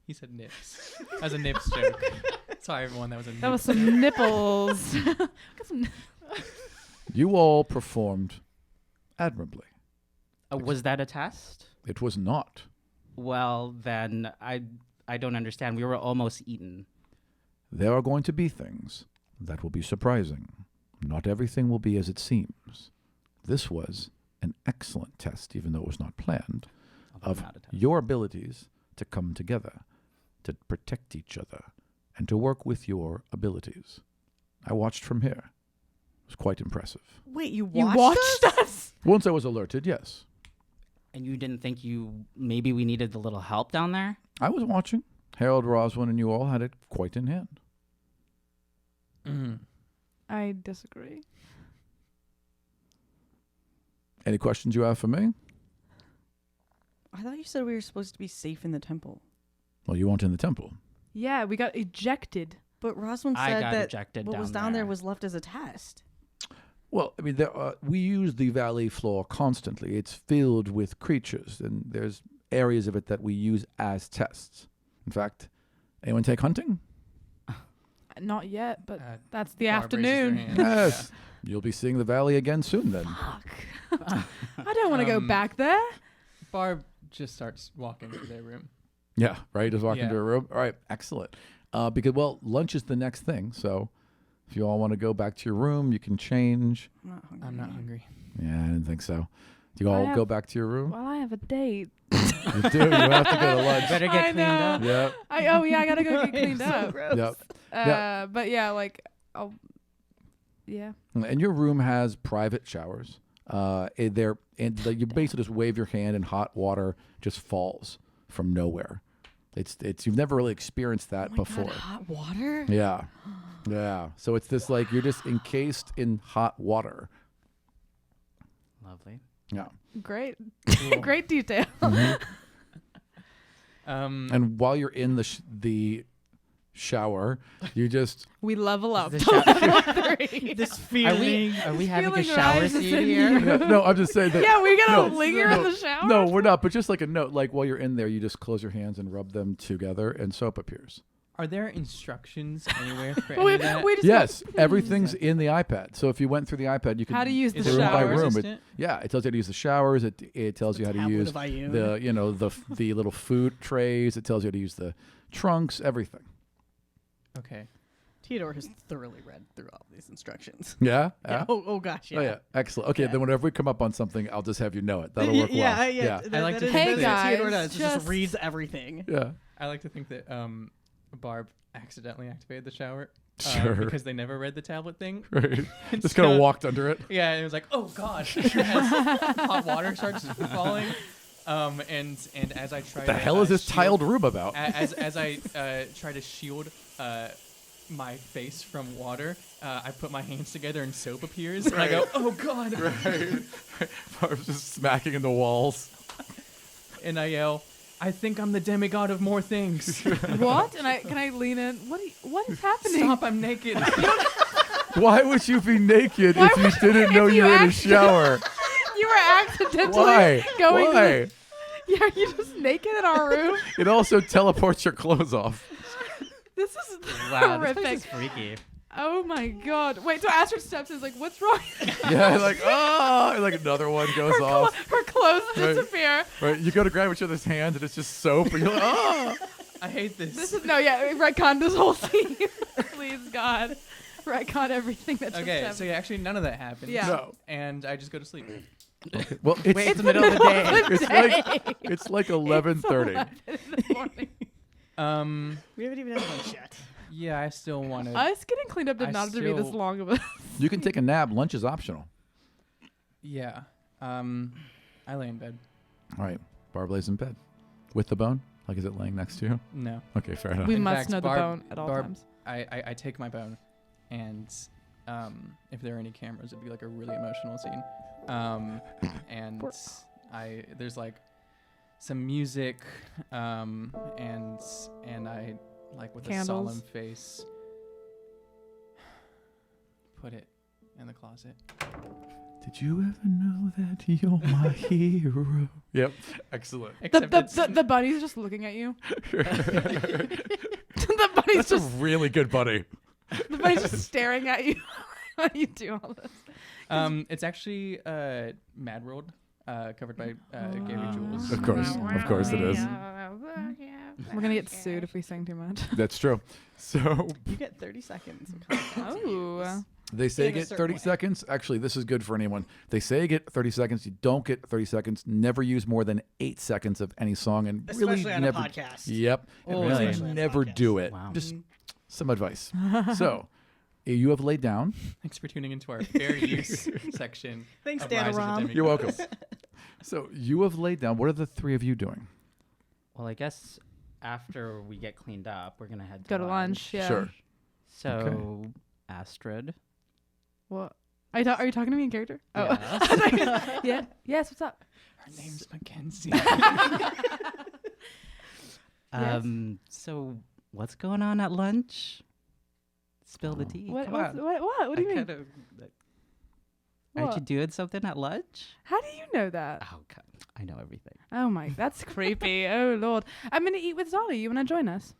He said nips. As a nips joke. Sorry, everyone. That was a That was nips some nipples. Got some You all performed admirably. Was that a test? It was not. Well, then I don't understand. We were almost eaten. There are going to be things that will be surprising. Not everything will be as it seems. This was an excellent test, even though it was not planned, of Not a test. your abilities to come together, to protect each other, and to work with your abilities. I watched from here. It was quite impressive. Wait, you You watched, watched us? Once I was alerted, yes. And you didn't think maybe we needed a little help down there? I was watching. Harold Roswin and you all had it quite in hand. Mhm. I disagree. Any questions you have for me? I thought you said we were supposed to be safe in the temple. Well, you weren't in the temple. Yeah, we got ejected. But Roswin I said got that ejected what down was down there there. was left as a test. Well, I mean, we use the valley floor constantly. It's filled with creatures, and there's areas of it that we use as tests. In fact, anyone take hunting? Not yet, but Uh, that's the Barb raises her afternoon. hand. Yes. You'll be seeing the valley again soon then. I don't want to go Um, back there. Barb just starts walking to their room. Yeah, right? Just walk Yeah. into a room. All right, excellent. Because, well, lunch is the next thing. So if you all want to go back to your room, you can change. I'm not hungry. Yeah, I didn't think so. Do you I all have- go back to your room? Well, I have a date. You do. You have to go to lunch. Better I get cleaned know. up. Yep. I gotta go get cleaned up. Yep. Yeah. But yeah, like, yeah. And your room has private showers. You basically just wave your hand and hot water just falls from nowhere. It's you've never really experienced that before. Hot water? Yeah. Yeah. So it's this like you're just encased in hot water. Lovely. Yeah. Great. Cool. Great detail. And while you're in the shower, you just We level up. The to shower- level 3. This Are feeling. we having a Feeling shower rises scene in here? yeah, no, I'm just saying that. Yeah, we gotta No, linger no, in the shower. No, we're not. But just like a note, like while you're in there, you just close your hands and rub them together, and soap appears. Are there instructions anywhere for any We, of that? we just Yes, everything's in the iPad. So if you went through the iPad, you could. How to use the Is room by shower. room. resistant? Yeah, it tells you how to use the showers. It tells you how to tablet use of Ioun. the little food trays. It tells you how to use the trunks. Everything. Okay. Theodore has thoroughly read through all these instructions. Yeah? Yeah. Oh gosh. Yeah. Oh, yeah. Excellent. Okay, then whenever we come up on something, I'll just have you know it. That'll work well. Yeah. I like to is think what that- Theodore Hey, does. guys, Just just- reads everything. Yeah. I like to think that Barb accidentally activated the shower. Sure. Because they never read the tablet thing. Right. And Just kind of so- walked under it. Yeah, and it was like, oh god, as hot water starts falling. And as I try The to hell is this shield- tiled room about? as I try to shield my face from water, I put my hands together and soap appears, and I go, oh god, Right. Barb's just smacking in the walls. and I yell, I think I'm the demigod of more things. What? And can I lean in? What is happening? Stop, I'm naked. Why would you be naked Why if you would you- didn't know if you you were in a accident- shower? You were accidentally Why? going. Why? Yeah, you're just naked in our room. It also teleports your clothes off. This is Wow, this horrific. place is freaky. Oh my god! Wait, so Astrid steps in, is like, "What's wrong?" Yeah, like, oh, and like another one goes her, off. her clothes Right. disappear. Right, you go to grab each other's hand and it's just soap, and you're like, oh. I hate this. This is retcon this whole scene. Please God, retcon everything that just Okay, happened. so yeah, actually none of that happens. Yeah. No. And I just go to sleep. Well, it's, Wait, it's the middle of the day. it's like 11:30. in the morning. We haven't even had lunch yet. Yeah, I still want to. Us getting cleaned up did I not have to be this still- long of a. You can take a nap. Lunch is optional. Yeah. I lay in bed. All right, Barb lays in bed with the bone. Like, is it laying next to you? No. Okay, fair enough. We In must fact, know the Barb- bone at all Barb- times. I take my bone, and if there are any cameras, it'd be like a really emotional scene. And there's like some music, and I like with a Candles. solemn face put it in the closet. Did you ever know that you're my hero? Yep. Excellent. Except it's- The bunny's just looking at you. The bunny's That's a just really good buddy. the bunny's just staring at you while you do all this. It's actually Mad World, covered by Gary Jules. Of course it is. We're gonna get sued if we sing too much. That's true. So You get 30 seconds. Of content to use. Oh, they say In a get certain 30 way. seconds. Actually, this is good for anyone. They say get 30 seconds. You don't get 30 seconds. Never use more than 8 seconds of any song, and Especially really on never. a podcast. Yep. Oh, And really especially on a never podcast. do it. Wow. Just some advice. So you have laid down. Thanks for tuning into our fair use section. Thanks, of Dan Rise of the Aram. Demigods. You're welcome. So you have laid down. What are the three of you doing? Well, I guess after we get cleaned up, we're gonna head go to lunch. Yeah. Sure. So, Astrid. What? Are you talking to me in character? Oh. Yeah. Yeah. Yes. What's up? Her name's Mackenzie. So what's going on at lunch? Spill the tea. What? Come What? on. What do you mean? Aren't you What? doing something at lunch? How do you know that? Oh, God. I know everything. Oh my, that's creepy. Oh Lord. I'm gonna eat with Zolly. You wanna join us?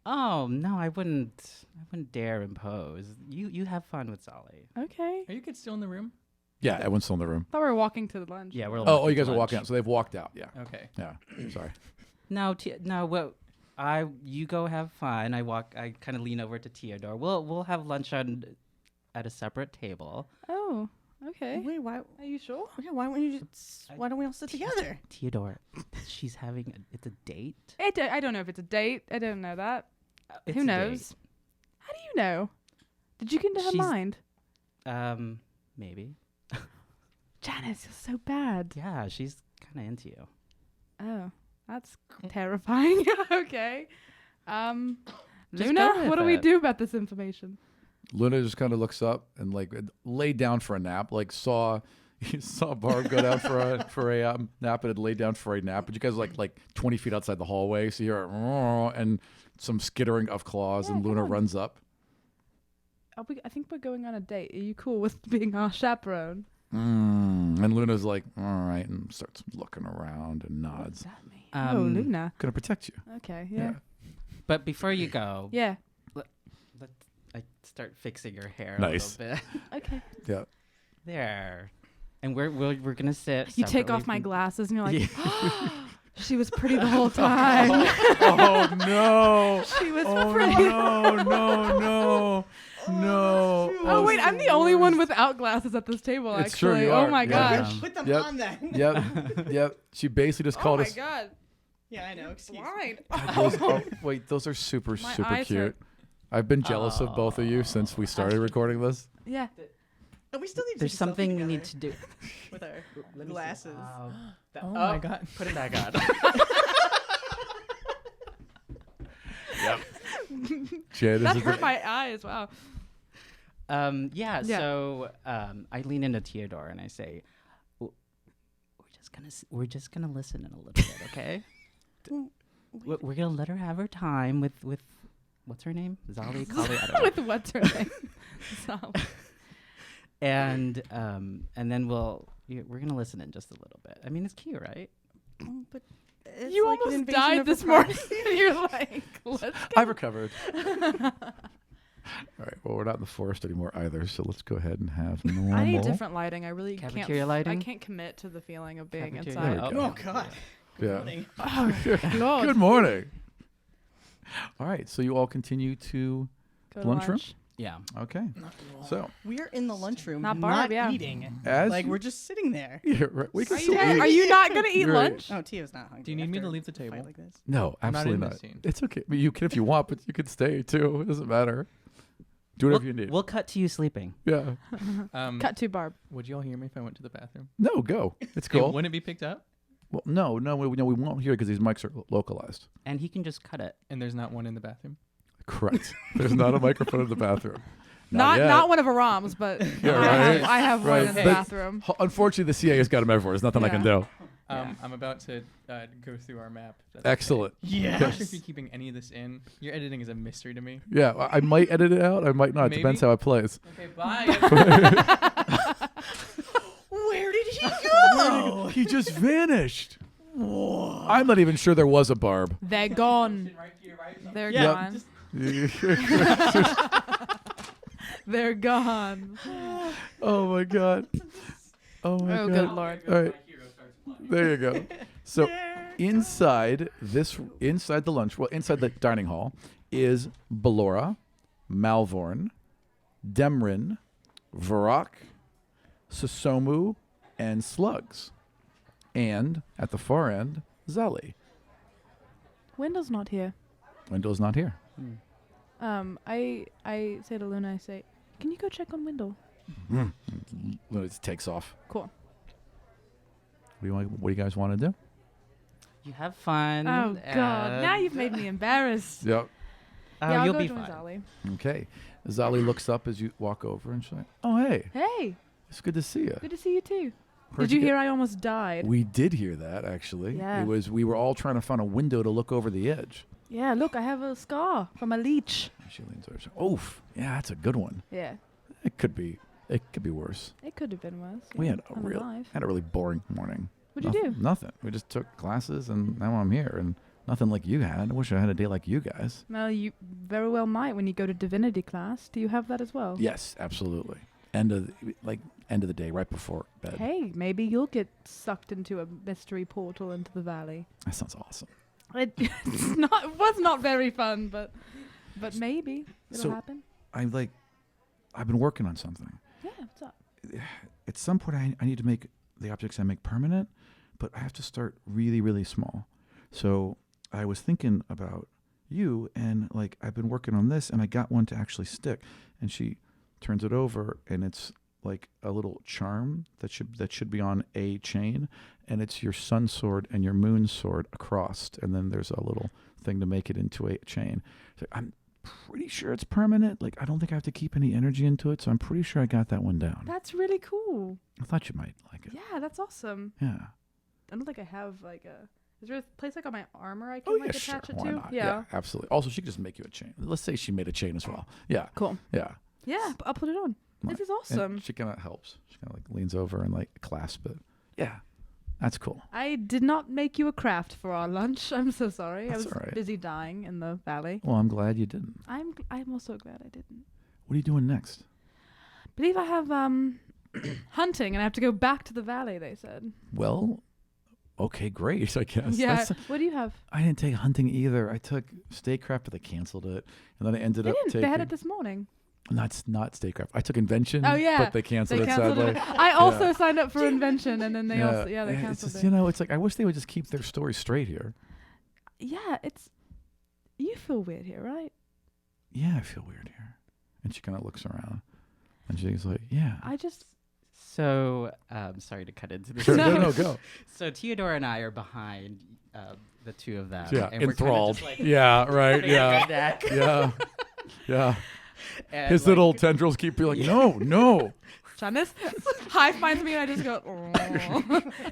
Oh no, I wouldn't dare impose. You have fun with Solly. Okay. Are you kids still in the room? Yeah, everyone's still in the room. Thought we were walking to the lunch. Yeah, we're. Oh, you guys are walking out. So they've walked out. Yeah. Okay. Yeah. Sorry. No, well, you go have fun. I kind of lean over to Theodore. We'll have lunch at a separate table. Oh. Okay. Wait, why? Are you sure? Okay, why won't you just? Why don't we all sit together? Theodore, she's having it's a date. I don't know if it's a date. I don't know that. It's Who a knows? date. How do you know? Did you get into her She's- mind? Maybe. Janice, you're so bad. Yeah, she's kind of into you. Oh, that's terrifying. Okay. Just Luna, go with what do we it. do about this information? Luna just kind of looks up and like laid down for a nap. Like saw Barb go down for a nap and had laid down for a nap. But you guys are like 20 feet outside the hallway, so you hear and some skittering of claws, Yeah, and come Luna on. runs up. I think we're going on a date. Are you cool with being our chaperone? And Luna's like, all right, and starts looking around and What does nods. that mean? Oh, Luna. Gonna protect you. Okay, yeah. But before you go, Yeah. I start fixing her hair Nice. a little bit. Okay. Yeah. There. And we're gonna sit. You take off separately my from- glasses and you're like, She was pretty the whole time. Oh no! She was Oh pretty. no! Oh wait, I'm the only one without glasses at this table. It's Actually, true, you oh are. my Yeah. gosh. Put them Yep. on then. Yep. She basically just Oh called my us. god. Yeah, I know. Excuse me. Blind. Oh, wait, those are super My super eyes cute. hurt. I've been jealous of both of you since we started recording this. Yeah. Oh, we still need to There's take a selfie something we together need to do. with our Let me see. glasses. Oh my god. Put it back on. Jed, That is it hurt my eyes. Wow. Yeah. Yeah. So I lean into Theodore and I say, we're just gonna listen in a little bit, okay? We're gonna let her have her time with what's her name? Zali, Kali, I don't know. With what's her name? So, And then we're gonna listen in just a little bit. I mean, it's cute, right? But it's you like an almost invasion died of this her morning. privacy. And you're like, let's I've recovered. All right. Well, we're not in the forest anymore either, so let's go ahead and have normal. I need different lighting. I really can't. Cafeteria lighting? I can't commit to the feeling of being Cafeteria. inside. There we Oh God. Yeah. Morning. Lord. Good morning. All right. So you all continue to Go to lunchroom? Yeah. Okay. So We're in the lunchroom, Not not, Barb, yeah. eating. as Like we're just sitting there. yeah, right, we can Are still you, eat. are you not gonna eat You're right. lunch? Oh, Tia's not hungry. Do you need me after to leave the a fight table? Like this. No, I'm not absolutely in not. this scene. It's okay. You can if you want, but you can stay too. It doesn't matter. Do whatever you need. We'll cut to you sleeping. Yeah. Cut to Barb. Would you all hear me if I went to the bathroom? No, go. It's Okay, cool. wouldn't it be picked up? Well, no, we won't hear it because these mics are localized. And he can just cut it. And there's not one in the bathroom? Correct. There's not a microphone in the bathroom. Not yet. one of Aram's, but Yeah, right. I have Right. one in the But- bathroom. Unfortunately, the CA's got them everywhere. There's nothing I can do. Yeah. I'm about to go through our map. That's Excellent. Okay. I'm not sure if Yes. you're keeping any of this in. Your editing is a mystery to me. Yeah, I might edit it out. I might not. It Maybe. depends how it plays. Okay, bye. Where did he go? He just vanished. I'm not even sure there was a Barb. They're gone. Right here, right? They're Yeah. gone. They're gone. Oh my god. Oh my Oh, god. good lord. All right. There you go. So inside the dining hall is Ballora, Malvorn, Demrin, Varrock, Susomu, and Slugs. And at the far end, Zali. Wendell's not here. Wendell's not here. I say to Luna, I say, can you go check on Wendell? Luna just takes off. Cool. What do you guys want to do? You have fun. Oh God! Now you've made me embarrassed. Yep. Yeah, I'll you'll go be join fine. Zali. Okay. Zali looks up as you walk over and she's like, "Oh hey, Hey, it's good to see you." good to see you too. Where'd Did you get- hear I almost died? We did hear that actually. Yeah. We were all trying to find a window to look over the edge. Yeah, look, I have a scar from a leech. She leans over. She's like, "Oof, yeah, that's a good one. Yeah, It could be worse." it could have been worse. We yeah. had I'm alive. a really boring morning. What'd you do? Nothing. We just took classes and now I'm here and nothing like you had. I wish I had a day like you guys. Well, you very well might when you go to divinity class. Do you have that as well? Yes, absolutely. End of the day, right before bed. Hey, maybe you'll get sucked into a mystery portal into the valley. That sounds awesome. It was not very fun, but maybe it'll So- happen. I've been working on something. Yeah, what's up? At some point I need to make the objects I make permanent, but I have to start really, really small. So I was thinking about you and I've been working on this and I got one to actually stick. And she turns it over and it's like a little charm that should be on a chain, and it's your sun sword and your moon sword across, and then there's a little thing to make it into a chain. So I'm pretty sure it's permanent. I don't think I have to keep any energy into it, so I'm pretty sure I got that one down. That's really cool. I thought you might like it. Yeah, that's awesome. Yeah. I don't think I have Is there a place on my armor I can attach it Why to? not? Yeah. Absolutely. Also, she could just make you a chain. Let's say she made a chain as well. Yeah. Cool. Yeah. Yeah, I'll put it on. Right. This is awesome. And she kind of helps. She kind of leans over and clasps it. Yeah. That's cool. I did not make you a craft for our lunch. I'm so sorry. That's I was all right. busy dying in the valley. Well, I'm glad you didn't. I'm also glad I didn't. What are you doing next? Believe I have hunting and I have to go back to the valley, they said. Well, okay, great. I guess. Yeah. What do you have? I didn't take hunting either. I took statecraft, but they canceled it, and then I ended They up didn't. taking. They had it this morning. Not statecraft. I took invention. Oh yeah. But they canceled They it canceled sadly. it. I also signed up for invention, and then they also they It's canceled just, it. it's like I wish they would just keep their story straight here. Yeah, it's. You feel weird here, right? Yeah, I feel weird here. And she kind of looks around, and she's like, "Yeah." I just. So, sorry to cut into this. Sure. No. No, go. So Theodore and I are behind the two of them. Yeah, and we're kinda enthralled. just, like, Yeah, right. holding Yeah, their neck. yeah, yeah. And, His like, little tendrils keep being like, no. Janice high finds me, and I just go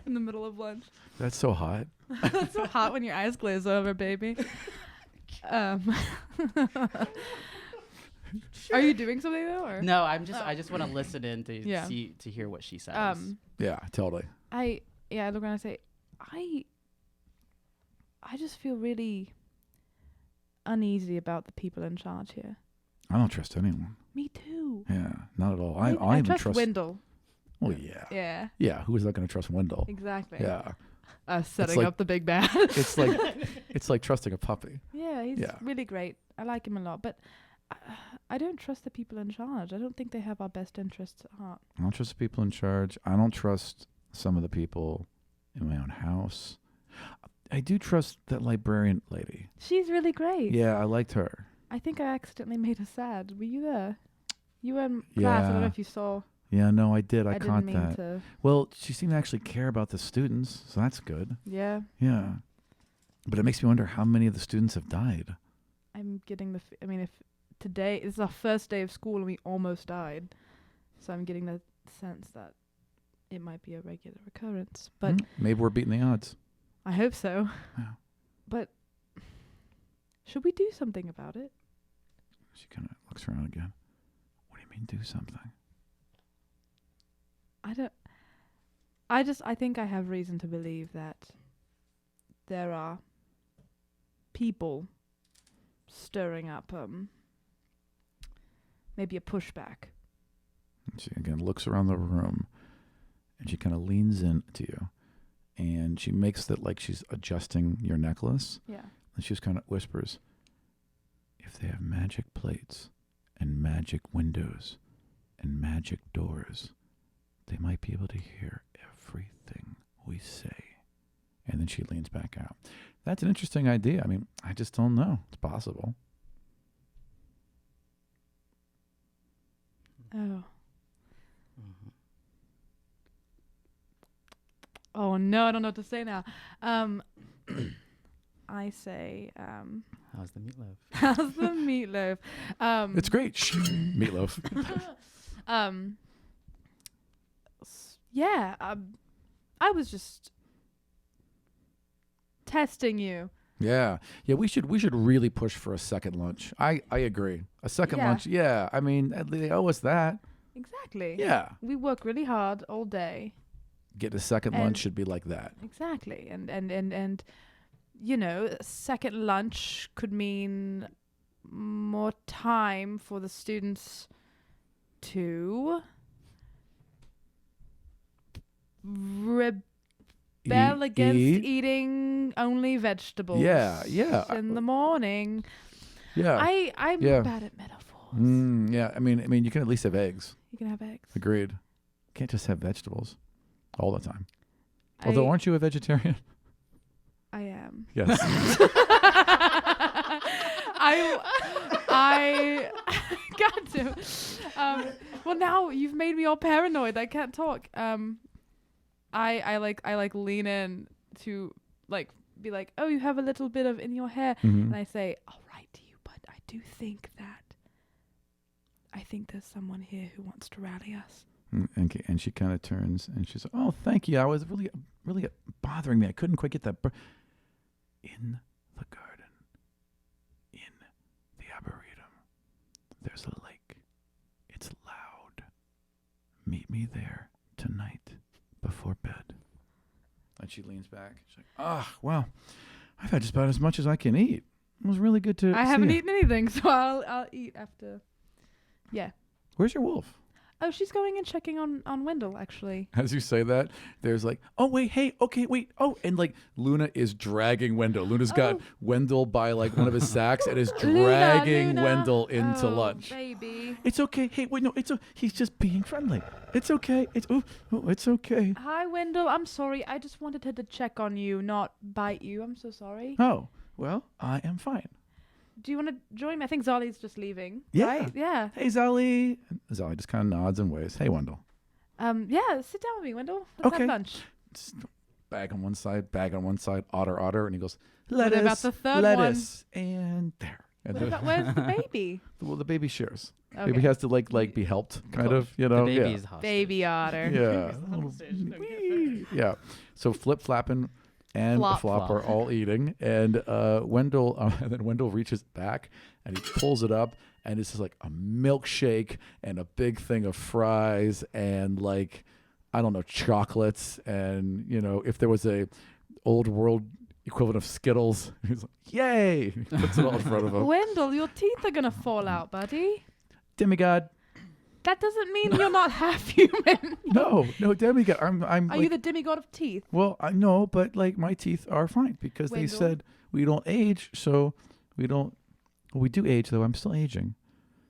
in the middle of lunch. That's so hot. It's so hot when your eyes glaze over, baby. Are you doing something though? Or? No, I just want to listen in to Yeah. to hear what she says. Yeah, totally. I look around and say, I just feel really uneasy about the people in charge here. I don't trust anyone. Me too. Yeah, not at all. I I even trust Wendell. Well, yeah. Yeah, Yeah, who is not going to trust Wendell? exactly. Yeah. Setting like- up the big bad. It's like trusting a puppy. Yeah, he's Yeah. really great. I like him a lot, but I don't trust the people in charge. I don't think they have our best interests at heart. I don't trust the people in charge. I don't trust some of the people in my own house. I do trust that librarian lady. She's really great. Yeah, I liked her. I think I accidentally made her sad. Were you there? You were in class. I don't know Yeah. if you saw. Yeah, no, I did. I didn't caught mean that. to. Well, she seemed to actually care about the students, so that's good. Yeah, Yeah. But it makes me wonder how many of the students have died. I'm getting the. I mean, if today this is our first day of school and we almost died, so I'm getting the sense that it might be a regular occurrence. But Maybe we're beating the odds. I hope so. Yeah. But should we do something about it? She kind of looks around again. What do you mean do something? I think I have reason to believe that there are people stirring up maybe a pushback. And she again looks around the room, and she kind of leans into you, and she makes that like she's adjusting your necklace, Yeah. and she just kind of whispers, "If they have magic plates and magic windows and magic doors, they might be able to hear everything we say." And then she leans back out. That's an interesting idea. I mean, I just don't know. It's possible. Oh. Oh no, I don't know what to say now. I say, How's the meatloaf? how's the meatloaf? It's great. Meatloaf. Yeah, I was just testing you. Yeah. We should really push for a second lunch. I agree. A second Yeah. lunch. Yeah. I mean, they owe us that. Exactly. Yeah. We work really hard all day. Get a second And- lunch should be like that. Exactly. And you know, a second lunch could mean more time for the students to rebel against Eat. eating only vegetables. Yeah. In the morning. Yeah. I'm Yeah. bad at metaphors. Yeah. I mean, you can at least have eggs. You can have eggs. Agreed. Can't just have vegetables all the time. Although, aren't you a vegetarian? I am. Yes. I got to. Well, now you've made me all paranoid. I can't talk. I like lean in to like be like, oh, you have a little bit of in your hair, Mhm. and I say, I'll write to you, but I do think there's someone here who wants to rally us. And she kind of turns and she's like, "Oh, thank you. I was really bothering me. I couldn't quite get that." In the garden, in the arboretum, there's a lake. It's loud. Meet me there tonight before bed. And she leans back. She's like, well, I've had just about as much as I can eat. It was really good to I see haven't you. eaten anything, so I'll eat after. Yeah. Where's your wolf? Oh, she's going and checking on Wendell, actually. As you say that, there's like, oh wait, hey, okay, wait, oh, and like Luna is dragging Wendell. Luna's got Oh. Wendell by like one of his sacks and is Luna, dragging Luna. Wendell into Oh, lunch. baby. It's okay. Hey, wait, no, he's just being friendly. It's okay. It's okay. Hi, Wendell. I'm sorry. I just wanted her to check on you, not bite you. I'm so sorry. Oh, well, I am fine. Do you want to join me? I think Zolly's just leaving. Yeah. Right? Yeah. Hey, Zolly. Zolly just kind of nods and waves. Hey, Wendell. Yeah, sit down with me, Wendell. Let's Okay. have lunch. Just bag on one side, otter, and he goes, What lettuce, about the third lettuce, and there. And What about, where's the baby? well, the baby shares. Okay. Baby has to like be helped, kind of, you know. The baby yeah. is hostage. Baby otter. Yeah. Yeah. So Flip, Flappin, and Flop. Flop are all eating, and Wendell, and then Wendell reaches back and he pulls it up, and it's just like a milkshake and a big thing of fries and like I don't know chocolates, and you know if there was a old world equivalent of Skittles, he's like, "Yay!" He puts it all in front of him. Wendell, your teeth are gonna fall out, buddy. Demigod. That doesn't mean you're not half human. No, Demigod. I'm Are like, you the demigod of teeth? well, I know, but like my teeth are fine because they Wendell? said we don't age, so we don't. Well, we do age though. I'm still aging,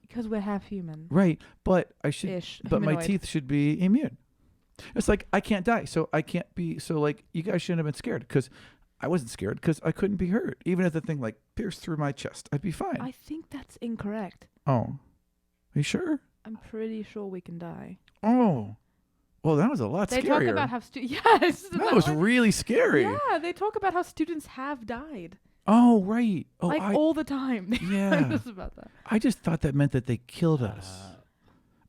Because we're half human. right? But I should. Ish. But my Humanoid. teeth should be immune. It's like I can't die, so I can't be. So like you guys shouldn't have been scared because I wasn't scared because I couldn't be hurt. Even if the thing like pierced through my chest, I'd be fine. I think that's incorrect. Oh, are you sure? I'm pretty sure we can die. Oh, well, that was a lot They scarier. talk about how yes. that was really scary. Yeah, they talk about how students have died. Oh, right. Oh, Like all the time. Yeah. Just about that. I just thought that meant that they killed us,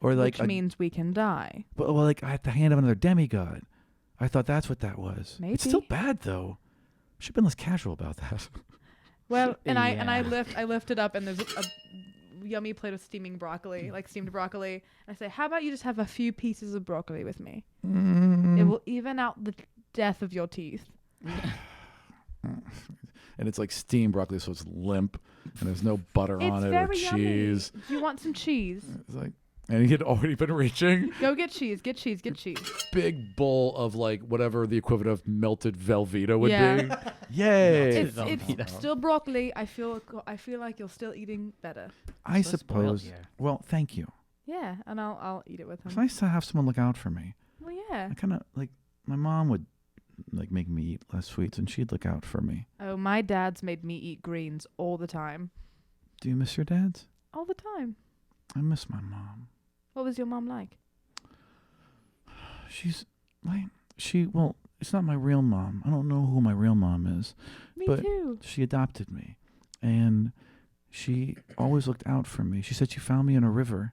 or like Which means we can die. well, like I had to hand him another demigod. I thought that's what that was. It's still Maybe. bad though. Should have been less casual about that. Well, and I Yeah. lift it up, and there's a yummy plate of steamed broccoli. And I say, how about you just have a few pieces of broccoli with me? It will even out the death of your teeth. And it's like steamed broccoli, so it's limp, and there's no butter on It's it or very cheese. yummy. Do you want some cheese? It's like, and he had already been reaching. Go get cheese. Get cheese. Get cheese. Big bowl of like whatever the equivalent of melted Velveeta would Yeah. be. Yay! It's Velveeta. still broccoli. I feel like you're still eating better. I So spoiled suppose. here. Well, thank you. Yeah, and I'll eat it with It's him. nice to have someone look out for me. Well, yeah. I kind of like my mom would like make me eat less sweets, and she'd look out for me. Oh, my dad's made me eat greens all the time. Do you miss your dads? All the time. I miss my mom. What was your mom like? She's like well, it's not my real mom. I don't know who my real mom is. Me But- too. She adopted me, and she always looked out for me. She said she found me in a river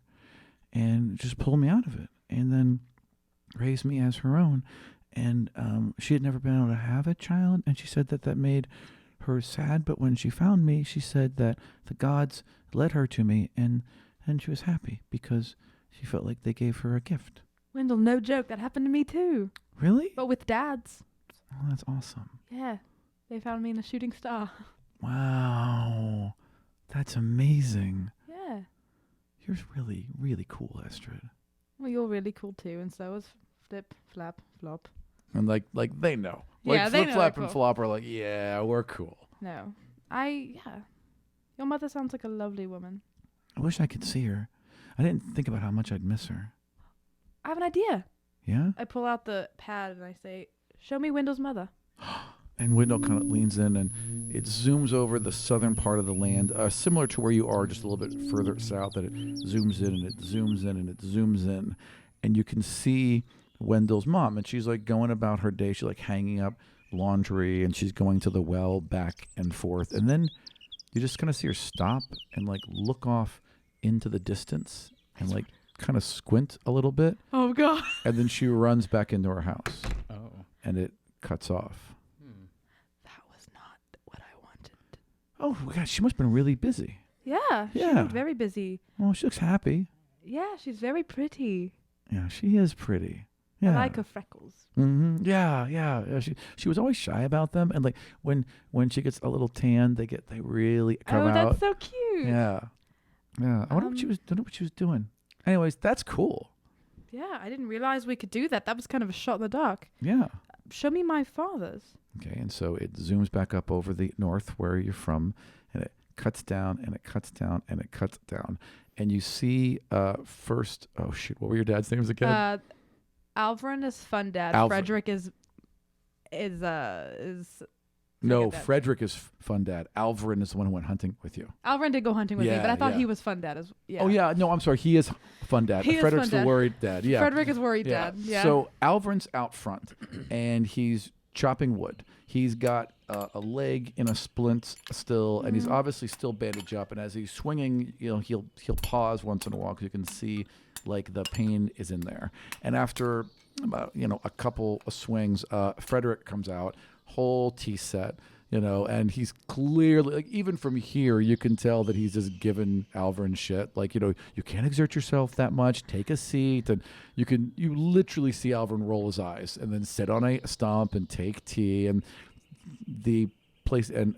and just pulled me out of it, and then raised me as her own. And she had never been able to have a child, and she said that made her sad. But when she found me, she said that the gods led her to me, and she was happy because she felt like they gave her a gift. Wendell, no joke. That happened to me too. Really? But with dads. Oh, that's awesome. Yeah. They found me in a shooting star. Wow. That's amazing. Yeah. You're really, really cool, Astrid. Well, you're really cool too, and so is Flip, Flap, Flop. And like they know. Like Yeah, they Flip know Flap we're and cool. Flop are like, yeah, we're cool. No. Yeah. Your mother sounds like a lovely woman. I wish I could see her. I didn't think about how much I'd miss her. I have an idea. Yeah? I pull out the pad and I say, show me Wendell's mother. And Wendell kind of leans in, and it zooms over the southern part of the land, similar to where you are, just a little bit further south, that it zooms in and it zooms in and it zooms in. And you can see Wendell's mom, and she's like going about her day. She's like hanging up laundry, and she's going to the well back and forth. And then you just kind of see her stop and like look off into the distance and like kind of squint a little bit. Oh, God. And then she runs back into her house, Oh. and it cuts off. That was not what I wanted. Oh, gosh, she must have been really busy. Yeah. She Yeah. looked very busy. Oh, she looks happy. Yeah, she's very pretty. Yeah, she is pretty. Yeah. I like her freckles. Mm-hmm. Yeah. She was always shy about them, and like when she gets a little tan, they really come Oh, out. that's so cute. Yeah. I wonder what she was doing. Anyways, that's cool. Yeah, I didn't realize we could do that. That was kind of a shot in the dark. Yeah. Show me my father's. Okay, and so it zooms back up over the north where you're from, and it cuts down, and it cuts down, and it cuts down. And you see first, oh shoot, what were your dad's names again? Alvarin is fun dad. Alvarin. Frederick is No, forget that. Frederick is fun dad. Alvarin is the one who went hunting with you. Alvarin did go hunting with me, Yeah, but I thought yeah. he was fun dad as yeah. Oh yeah, no, I'm sorry. He is fun dad. He is Frederick's fun the dad. worried dad. Yeah. Frederick is worried Yeah. dad. Yeah. So Alvarin's out front, and he's chopping wood. He's got a leg in a splint still, and he's obviously still bandaged up. And as he's swinging, he'll pause once in a while because you can see like the pain is in there. And after about a couple of swings, Frederick comes out, whole tea set. And he's clearly, like, even from here, you can tell that he's just giving Alvarin shit. Like, you can't exert yourself that much. Take a seat. And you literally see Alvarin roll his eyes and then sit on a stump and take tea. And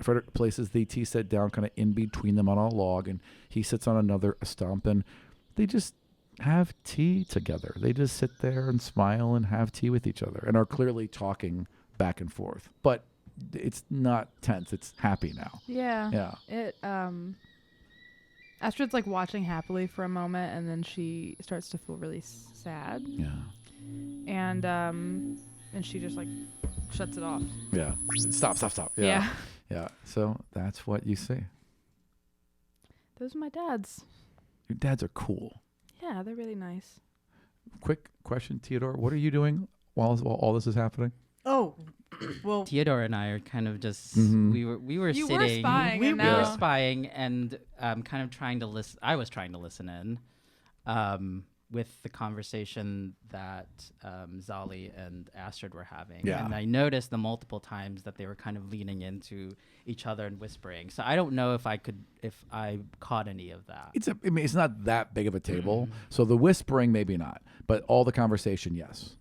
Frederick places the tea set down kind of in between them on a log. And he sits on another stump. And they just have tea together. They just sit there and smile and have tea with each other and are clearly talking back and forth. But it's not tense. It's happy now. yeah. Yeah. It Astrid's like watching happily for a moment, and then she starts to feel really sad, Yeah. and she just like shuts it off. Yeah. Stop. Yeah. Yeah. So that's what you see. Those are my dads. Your dads are cool. Yeah, they're really nice. Quick question, Theodore. What are you doing while all this is happening? Oh, well, Theodore and I are kind of just Mhm. we were You sitting. were spying, We and were now spying and kind of trying to listen. I was trying to listen in with the conversation that Zali and Astrid were having. Yeah. And I noticed the multiple times that they were kind of leaning into each other and whispering. So I don't know if I caught any of that. It's not that big of a table, so the whispering maybe not, but all the conversation, yes.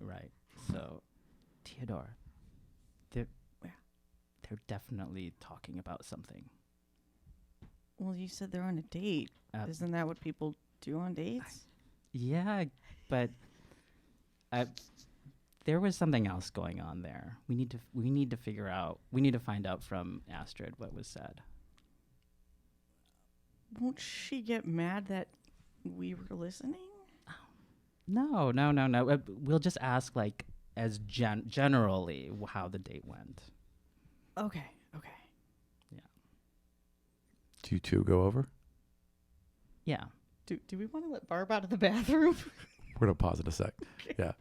Right. So, Theodore, they're definitely talking about something. well, you said they're on a date. Isn't that what people do on dates? Yeah, but there was something else going on there. We need to figure out. We need to find out from Astrid what was said. Won't she get mad that we were listening? No. We'll just ask like as generally how the date went. Okay. Do you two go over? Yeah. Do we want to let Barb out of the bathroom? We're going to pause it a sec. Yeah.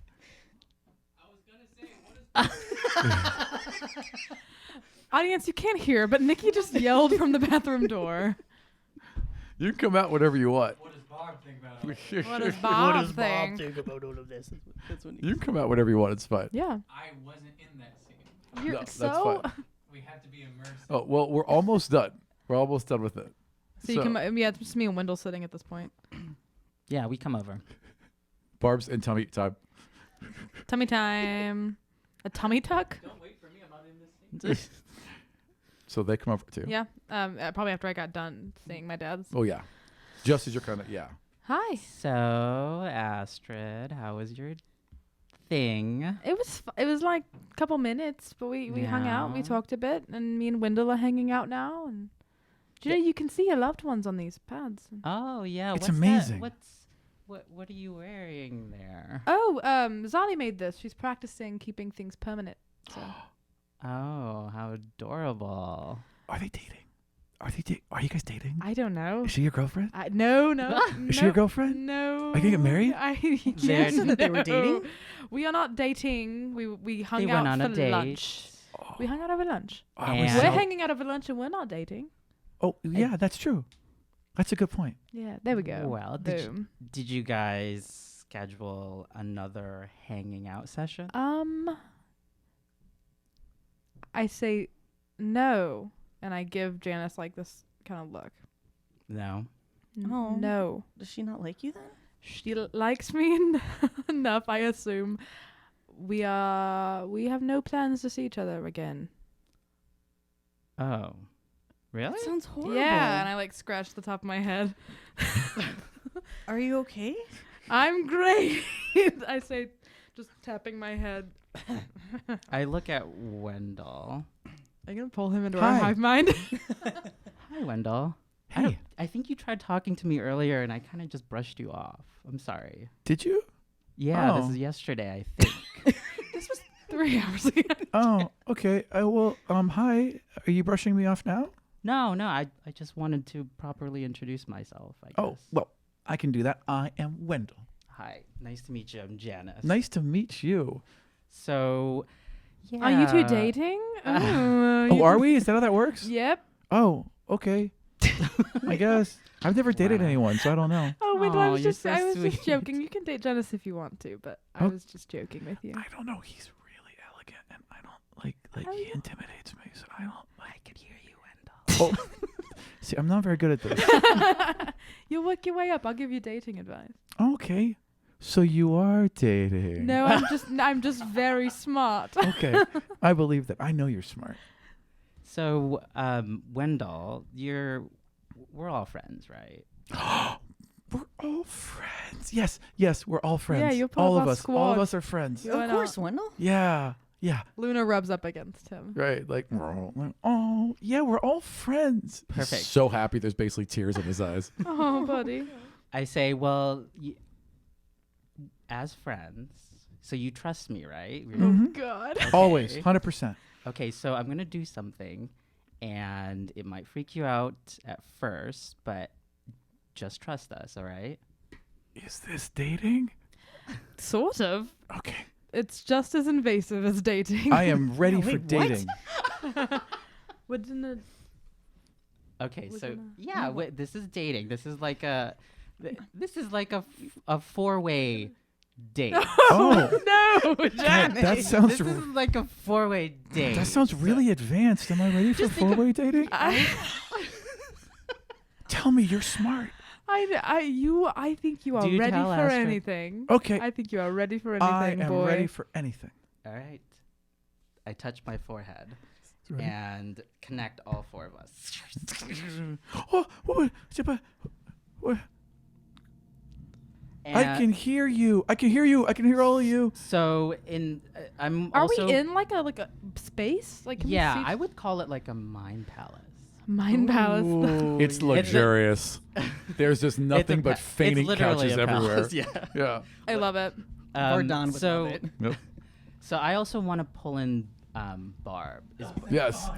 Audience, you can't hear, but Nikki just yelled from the bathroom door. You can come out whatever you want. What does Bob think about it? What does Bob think? think about all of this? That's what You can come out whatever you want. It's fine. Yeah. I wasn't in that scene. You're No, that's so fine. We have to be immersed. Oh, well, we're almost done. We're almost done with it. So you can, yeah, it's just me and Wendell sitting at this point. Yeah, we come over. Barb's and tummy time. Tummy time. A tummy tuck? Don't wait for me. I'm not in this scene. So they come over too. Yeah. Probably after I got done seeing my dad's. Oh yeah. Just as you're kind of Hi. So, Astrid, how was your thing? It was like a couple minutes, but we hung out, we Yeah. talked a bit, and me and Wendell are hanging out now. And do you know you can see your loved ones on these pads? Oh yeah, It's what's amazing. That? What are you wearing there? Oh, Zali made this. She's practicing keeping things permanent. So. Oh, how adorable! Are they dating? Are you guys dating? I don't know. Is she your girlfriend? No. Is she your girlfriend? No. Are you gonna get married? Yes, that they were no. dating? We are not dating. We hung They out went on a for date. lunch. We hung out over lunch. I was And- We're so- hanging out over lunch and we're not dating. Oh yeah, that's true. That's a good point. Yeah, there we go. Well, boom. Did you guys schedule another hanging out session? I say no, and I give Janice like this kind of look. No. Oh. No. Does she not like you then? She likes me enough, I assume. We have no plans to see each other again. Oh, really? That sounds horrible. Yeah, and I like scratch the top of my head. Are you okay? I'm great. I say, just tapping my head. I look at Wendell. I'm gonna pull him into Hi. our hive mind. Hi, Wendell. Hey. I think you tried talking to me earlier, and I kind of just brushed you off. I'm sorry. Did you? Yeah, Oh. this is yesterday, I think. This was 3 hours ago. Oh, okay. Well, hi. Are you brushing me off now? No, I just wanted to properly introduce myself, I guess. Oh, well, I can do that. I am Wendell. Hi. Nice to meet you. I'm Janice. Nice to meet you. So, yeah. Are you two dating? Oh, are we? Is that how that works? Yep. Oh, okay. I guess. I've never dated Wow. anyone, so I don't know. Oh, wait, I Aw, was you're just so I was just sweet. joking. You can date Janice if you want to, but I Oh. was just joking with you. I don't know. He's really elegant, and I don't like Oh, he yeah. intimidates me, so I don't like. I could hear you, Wendell. Oh, see, I'm not very good at this. You'll work your way up. I'll give you dating advice. Okay, so you are dating. No, I'm just very smart. Okay, I believe that. I know you're smart. So, Wendell, we're all friends, right? We're all friends. Yes, we're all friends. Yeah, you're part all of of our us. All of squad. us are friends. You- Why Of course, not? Wendell. Yeah. Luna rubs up against him. Right. Like, oh, yeah, we're all friends. Perfect. He's so happy. There's basically tears in his eyes. Oh, buddy. I say, well, as friends, so you trust me, right? Mhm. God. Always, 100%. Okay, so I'm gonna do something, and it might freak you out at first, but just trust us, all right? Is this dating? Sort of. Okay. It's just as invasive as dating. I am ready Yeah, for wait, what? dating. Wouldn't it? Okay, so Within a- yeah, this is dating. This is like a a 4-way date. Oh, No, God, Johnny. that sounds This is like a 4-way date. that sounds really advanced. Am I ready for Just think of- four-way dating? I Tell me you're smart. I think you are Do ready tell, for Astrid. anything. Okay. I think you are ready for I anything, am boy. ready for anything. All right. I touch my forehead Ready? and connect all 4 of us. Oh, what? I And can hear you. I can hear you. I can hear all of you. So I'm Are also we in like a space? Like can we yeah, see I would call it like a mind palace. Mind palace. It's yeah. luxurious. There's just nothing but fainting it's literally couches a everywhere. palace, yeah. Yeah. I love it. Bardon would so love it. Yep. so I also want to pull in Barb. Yes.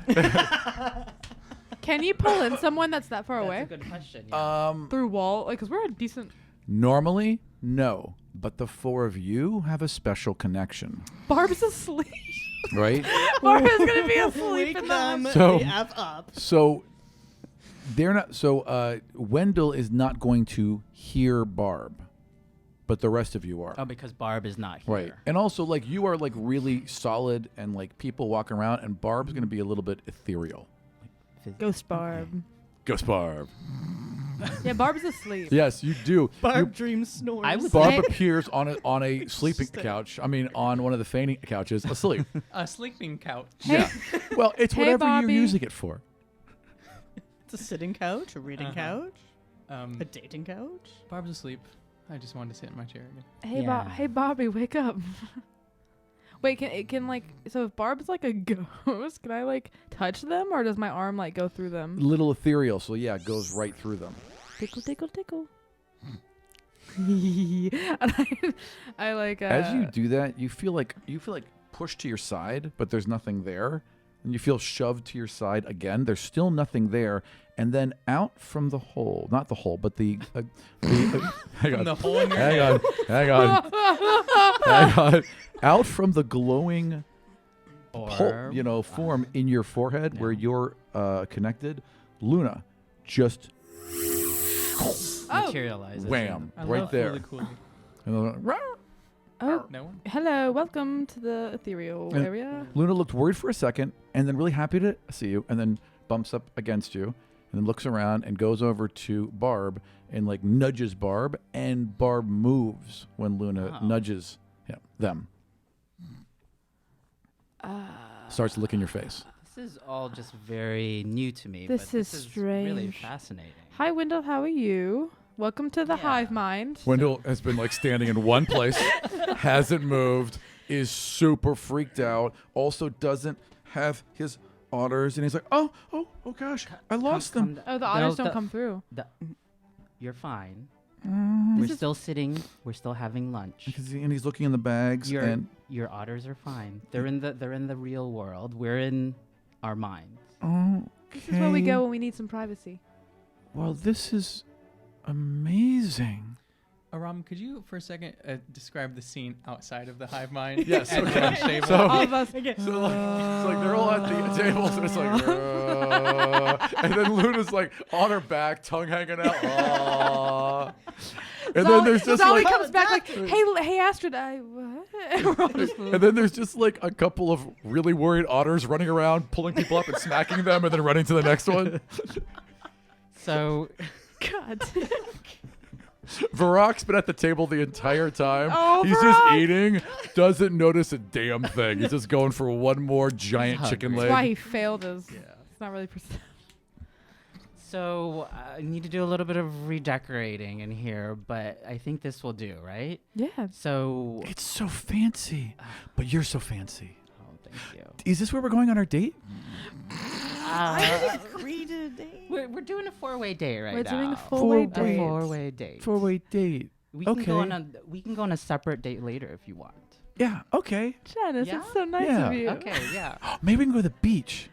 Can you pull in someone that's that far That's away a good question. Yeah. through wall? Like, cause we're a decent. Normally, no. But the 4 of you have a special connection, Barb's asleep. right? Barb is gonna be asleep Wake in them the. So- the F up. So they're not. So Wendell is not going to hear Barb, but the rest of you are. Oh, because Barb is not here. Right. And also, like, you are like really solid, and like people walk around, and Barb's going to be a little bit ethereal. Ghost Barb. Ghost Barb. Yeah, Barb's asleep. Yes, you do. Barb dreams snores. I would Barb say- appears on a sleeping couch. I mean, on one of the fainting couches, asleep. A sleeping couch. Yeah. Well, it's Hey, whatever Bobby. you're using it for. It's a sitting couch, a reading Uh-huh. couch, a dating couch. Barb's asleep. I just wanted to sit in my chair again. Hey, Yeah. Hey, Bobby, wake up. Wait, can like so if Barb's like a ghost, can I like touch them or does my arm like go through them? Little ethereal, so yeah, it goes right through them. Tickle, tickle, tickle. And I like As you do that, you feel like pushed to your side, but there's nothing there, and you feel shoved to your side again. There's still nothing there, and then out from the hole, not the hole, but the hang on, The hole in your hang on, hang on, hang on, out from the glowing hole, form in your forehead where you're connected, Luna just Materializes. wham I right love there. Fooly Cooly. And then, "Rawr." Oh, No one? hello, welcome to the ethereal And- area. Luna looked worried for a second and then really happy to see you and then bumps up against you and then looks around and goes over to Barb and like nudges Barb, and Barb moves when Luna Oh. nudges them. Starts licking your face. This is all just very new to me. This but is really strange. fascinating. Hi, Wendell, how are you? Welcome to the Yeah. hive mind. Wendell has been like standing in one place, hasn't moved, is super freaked out, also doesn't have his otters, and he's like, oh gosh, I lost them. Oh, the otters don't come through. You're fine. Mm. We're is- still sitting. We're still having lunch. And he's looking in the bags, and Your otters are fine. They're in the real world. We're in our minds. This is where we go when we need some privacy. Well, this is amazing. Aram, could you for a second describe the scene outside of the hive mind? Yes, At the okay. lunch table? So- All of us. So like, they're all at the tables, and it's like, and then Luna's like on her back, tongue hanging out. And then there's just Zolly like, comes back like, hey, Astrid, what? and then there's just like a couple of really worried otters running around, pulling people up and smacking them, and then running to the next one. So God. Varrock's been at the table the entire time. Oh, He's Varrock! just eating, doesn't notice a damn thing. He's just going for one more giant chicken hungry. That's why leg. he failed us. It's not really So I need to do a little bit of redecorating in here, but I think this will do, right? Yeah. So, It's so fancy, but you're so fancy. oh, thank you. Is this where we're going on our date? We're doing a 4-way date right We're now. doing a four-way A date. 4-way date. 4-way date. We can go Okay. we can go on a separate date later if you want. Yeah, okay. Janice, Yeah? it's so nice Yeah. of you. Okay, yeah. Maybe we can go to the beach.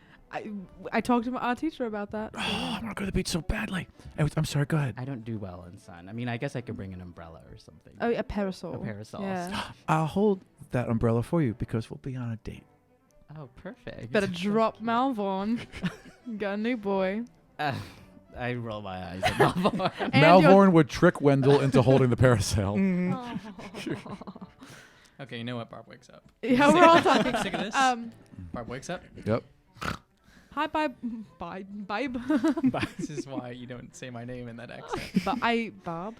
I talked to our teacher about that. Oh, I want to go to the beach so badly. I'm sorry, go ahead. I don't do well in sun. I mean, I guess I could bring an umbrella or something. Oh, a parasol. A parasol. Yeah. I'll hold that umbrella for you because we'll be on a date. Oh, perfect. Better drop Malvorn. Got a new boy. I roll my eyes at Malvor. And Malvorn would trick Wendell into holding the parasail. Okay, you know what? Barb wakes up. Yeah, we're all talking. Sick of this? Barb wakes up. Yep. Hi, Bibe. This is why you don't say my name in that accent. Bob.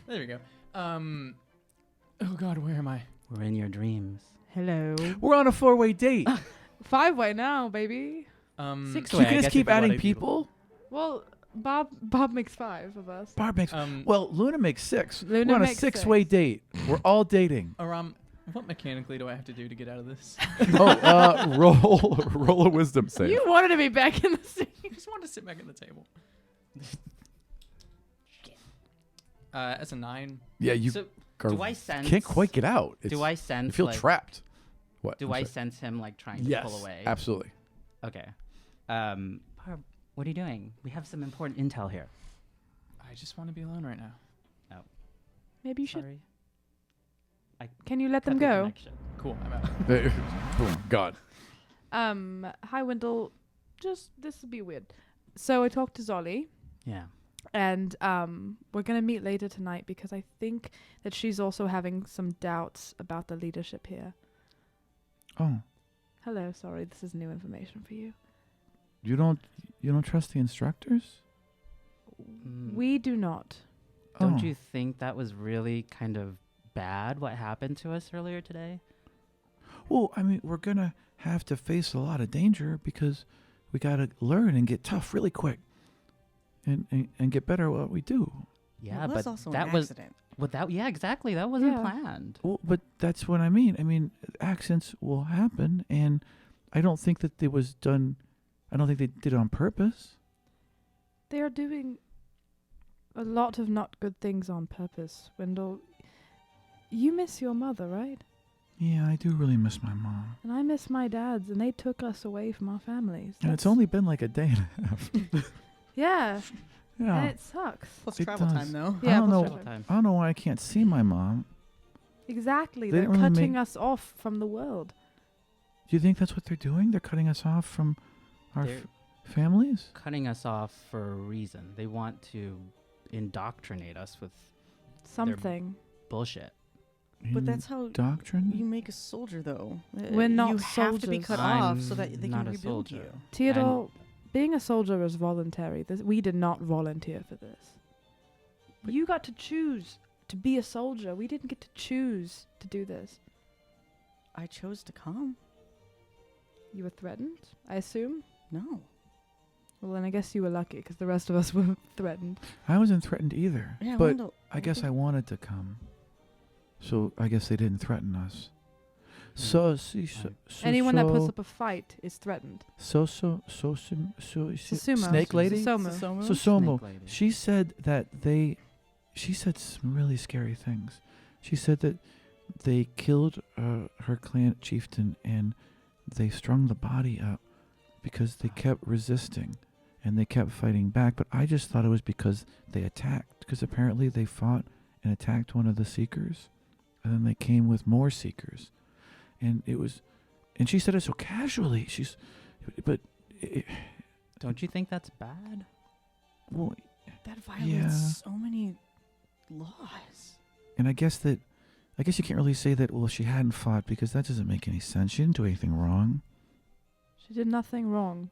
There we go. Oh God, where am I? We're in your dreams. Hello. We're on a 4-way date. 5-way now, baby. Six So way, you can I just guess keep if you adding wanna do- people? Well, Bob makes 5 of us. Barb makes... well, Luna makes 6. Luna We're on a makes 6-way 6. date. We're all dating. Aram, what mechanically do I have to do to get out of this? Roll a wisdom save. You wanted to be back in the scene. I just wanted to sit back at the table. That's a 9. Yeah, you So, are- do I sense? can't quite get out. Do I You sense? feel like, trapped. What? Do I'm I sorry. sense him like trying to Yes, pull away? absolutely. Okay. Barb, what are you doing? We have some important intel here. I just want to be alone right now. Maybe you should. Sorry. Can you let Cut them the go? connection. Cool, I'm out. Boom, God. Hi, Wendell. This will be weird. So I talked to Zolly, Yeah. and we're gonna meet later tonight because I think that she's also having some doubts about the leadership here. Oh, Hello, sorry, this is new information for you. you don't trust the instructors? We do not. Don't Oh. you think that was really kind of bad what happened to us earlier today? Well, I mean, we're gonna have to face a lot of danger because we gotta learn and get tough really quick, and get better at what we do. Yeah, it was but also that an was accident. yeah, exactly. That wasn't Yeah. planned. Well, but that's what I mean. I mean, accidents will happen, and I don't think that it was done. I don't think they did it on purpose. They are doing a lot of not good things on purpose, Wendell. You miss your mother, right? Yeah, I do really miss my mom. And I miss my dad's, and they took us away from our families. And it's That's- only been like a day and a half. Yeah, Yeah. and it sucks. Plus It travel does. time, though. Yeah, don't plus know. travel Time. I don't know why I can't see my mom. Exactly, They they're didn't really cutting make- us off from the world. Do you think that's what they're doing? They're cutting us off from our They're families? cutting us off for a reason. They want to indoctrinate us with Something. bullshit. But that's how Doctrine? you make a soldier, though. We're not You have to be soldiers. cut I'm off so that they not can a rebuild soldier. you. Theodore, being a soldier is voluntary. We did not volunteer for this. You got to choose to be a soldier. We didn't get to choose to do this. I chose to come. You were threatened, I assume? No. Well, then I guess you were lucky because the rest of us were threatened. I wasn't threatened either. Yeah, but Wendell, I guess I wanted to come. So I guess they didn't threaten us. Mm. So Anyone that puts up a fight is threatened. Susumu. Snake lady? Susumu. Susumu. Snake lady. She said that she said some really scary things. She said that they killed her clan chieftain and they strung the body up because they kept resisting and they kept fighting back. But I just thought it was because they attacked, because apparently they fought and attacked one of the seekers, and then they came with more seekers, and she said it so casually. Don't you think that's bad? Well, that violates yeah. so many laws. and I guess you can't really say that. Well, she hadn't fought because that doesn't make any sense. She didn't do anything wrong. She did nothing wrong.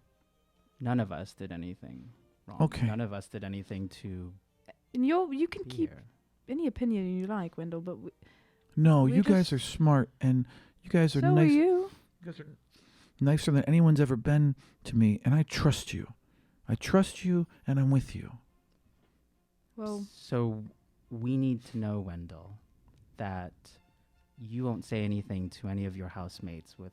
None of us did anything wrong. Okay. None of us did anything to And you can be keep here. any opinion you like, Wendell, but No, We you guys just- are smart, and you guys are so nice. are you. You guys are nicer than anyone's ever been to me, and I trust you. I trust you, and I'm with you. Well, So we need to know, Wendell, that you won't say anything to any of your housemates with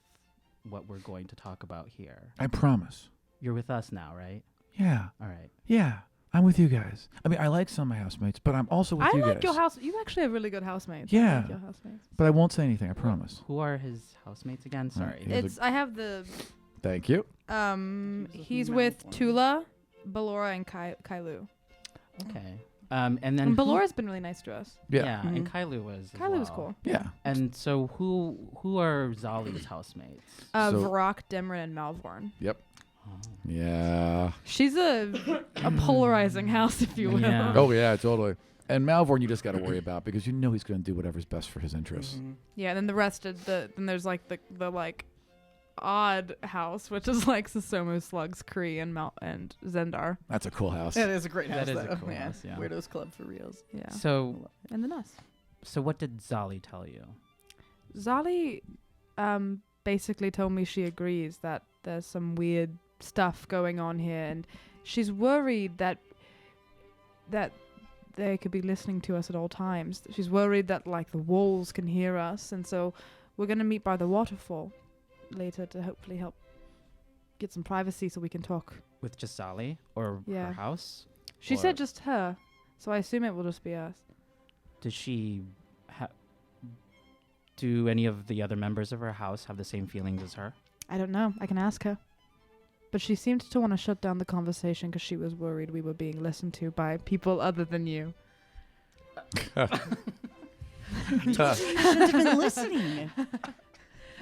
what we're going to talk about here. I promise. You're with us now, right? Yeah, All right. yeah. I'm with you guys. I mean, I like some of my housemates, but I'm also with I you like guys. your house. You actually have really good housemates. I Yeah. like your housemates. But I won't say anything. I promise. Who are his housemates again? All right, Sorry. yeah. It's I have the Thank you. he's with Tula, Ballora, and Kailu. Okay. And then And who- Ballora's been really nice to us. Yeah, Mhm. and Kailu was. as Kailu was well. cool. Yeah. And so who are Zali's housemates? So- Varrock, Demrin, and Malvorn. Yep. Oh. Yeah. She's a polarizing house, if you will. Yeah. Oh yeah, totally. And Malvorn, you just got to worry about because you know he's going to do whatever's best for his interests. Mhm. Yeah, and then the rest of then there's like the like odd house, which is like Susomu, Slugs, Kree, and Zendar. That's a cool house. That is a great That house. is a though. cool house, yeah. Weirdos Club for reals. Yeah. So And then us. what did Zali tell you? Zali basically told me she agrees that there's some weird stuff going on here, and she's worried that they could be listening to us at all times. She's worried that like the walls can hear us, and so we're gonna meet by the waterfall later to hopefully help get some privacy so we can talk. With just Zali or Yeah. her house? She Or said just her, so I assume it will just be us. Does she do any of the other members of her house have the same feelings as her? I don't know. I can ask her. But she seemed to want to shut down the conversation because she was worried we were being listened to by people other than you. You should have been listening.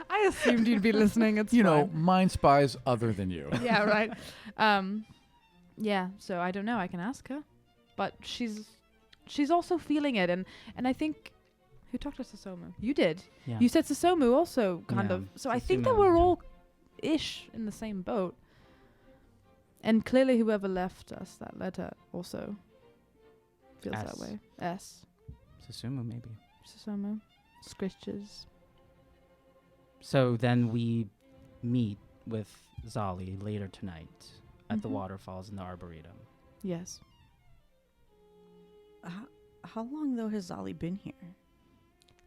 I assumed you'd be listening. It's You know, fine. mind spies other than you. Yeah, right. Yeah. So I don't know. I can ask her, but she's also feeling it, and I think who talked to Susomu? You did. Yeah. You said Susomu also kind Yeah, of. So I think that Susumu, we're yeah. all ish in the same boat. And clearly, whoever left us that letter also feels S. that way. S. Susumu, maybe. Susomu. Scritches. So then we meet with Zali later tonight at the Mhm. waterfalls in the Arboretum. Yes. How long though has Zali been here?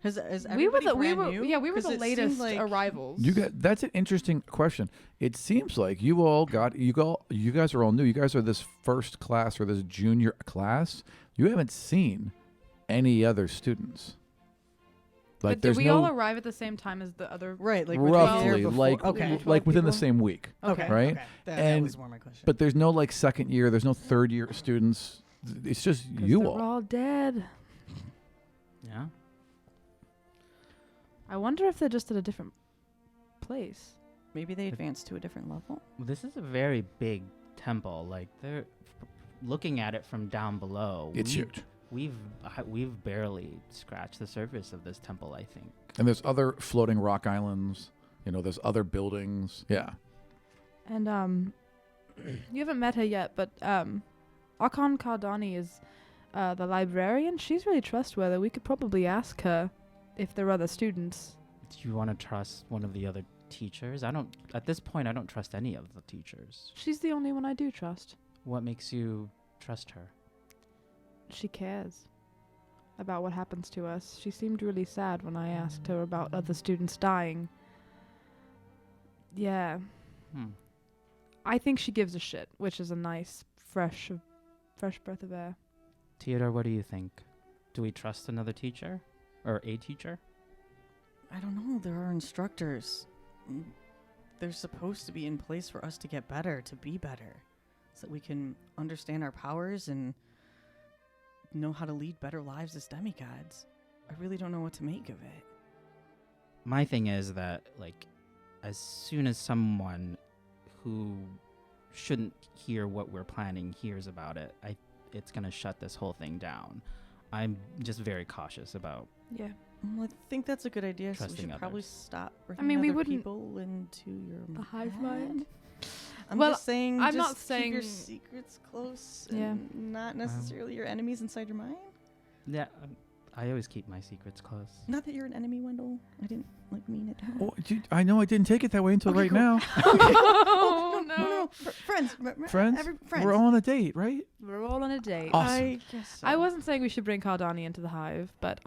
Is We were everybody brand new? the 'Cause the it seemed latest like- arrivals. That's an interesting question. It seems like you guys are all new. You guys are this first class or this junior class. You haven't seen any other students. Like But did there's we no all arrive at the same time as the other? Right, like were they there roughly before? like okay. like within the people? same week. Okay, right? okay. That And- was more my question. But there's no like second year, there's no third year students. It's just 'Cause you they're all. all dead. Yeah. I wonder if they're just at a different place. Maybe they advanced to a different level. Well, this is a very big temple. Like they're looking at it from down below. It's huge. We've barely scratched the surface of this temple, I think. And there's other floating rock islands. You know, there's other buildings. Yeah. And you haven't met her yet, but Akan Kardani is the librarian. She's really trustworthy. We could probably ask her if there are other students. Do you want to trust one of the other teachers. At this point, I don't trust any of the teachers. She's the only one I do trust. What makes you trust her? She cares about what happens to us. She seemed really sad when I asked her about other students dying. Yeah. I think she gives a shit, which is a nice, fresh breath of air. Theodore, what do you think? Do we trust another teacher? Or a teacher? I don't know. There are instructors. They're supposed to be in place for us to get better, to be better, so that we can understand our powers and know how to lead better lives as demigods. I really don't know what to make of it. My thing is that, like, as soon as someone who shouldn't hear what we're planning hears about it, it's going to shut this whole thing down. I'm just very cautious about. Yeah. Well, I think that's a good idea. So we Trusting should probably others. stop I bringing mean, we other wouldn't- people into your The hive head. mind? I'm Well, just saying. I'm just not saying- keep your secrets close. Yeah. And not necessarily your enemies inside your mind. Yeah, I always keep my secrets close. Not that you're an enemy, Wendell. I didn't mean it. Oh, I know I didn't take it that way until Okay, right cool. now. Oh, no. Friends. Friends? Friends. We're all on a date, right? We're all on a date. Awesome. I guess so. I wasn't saying we should bring Cardani into the hive, but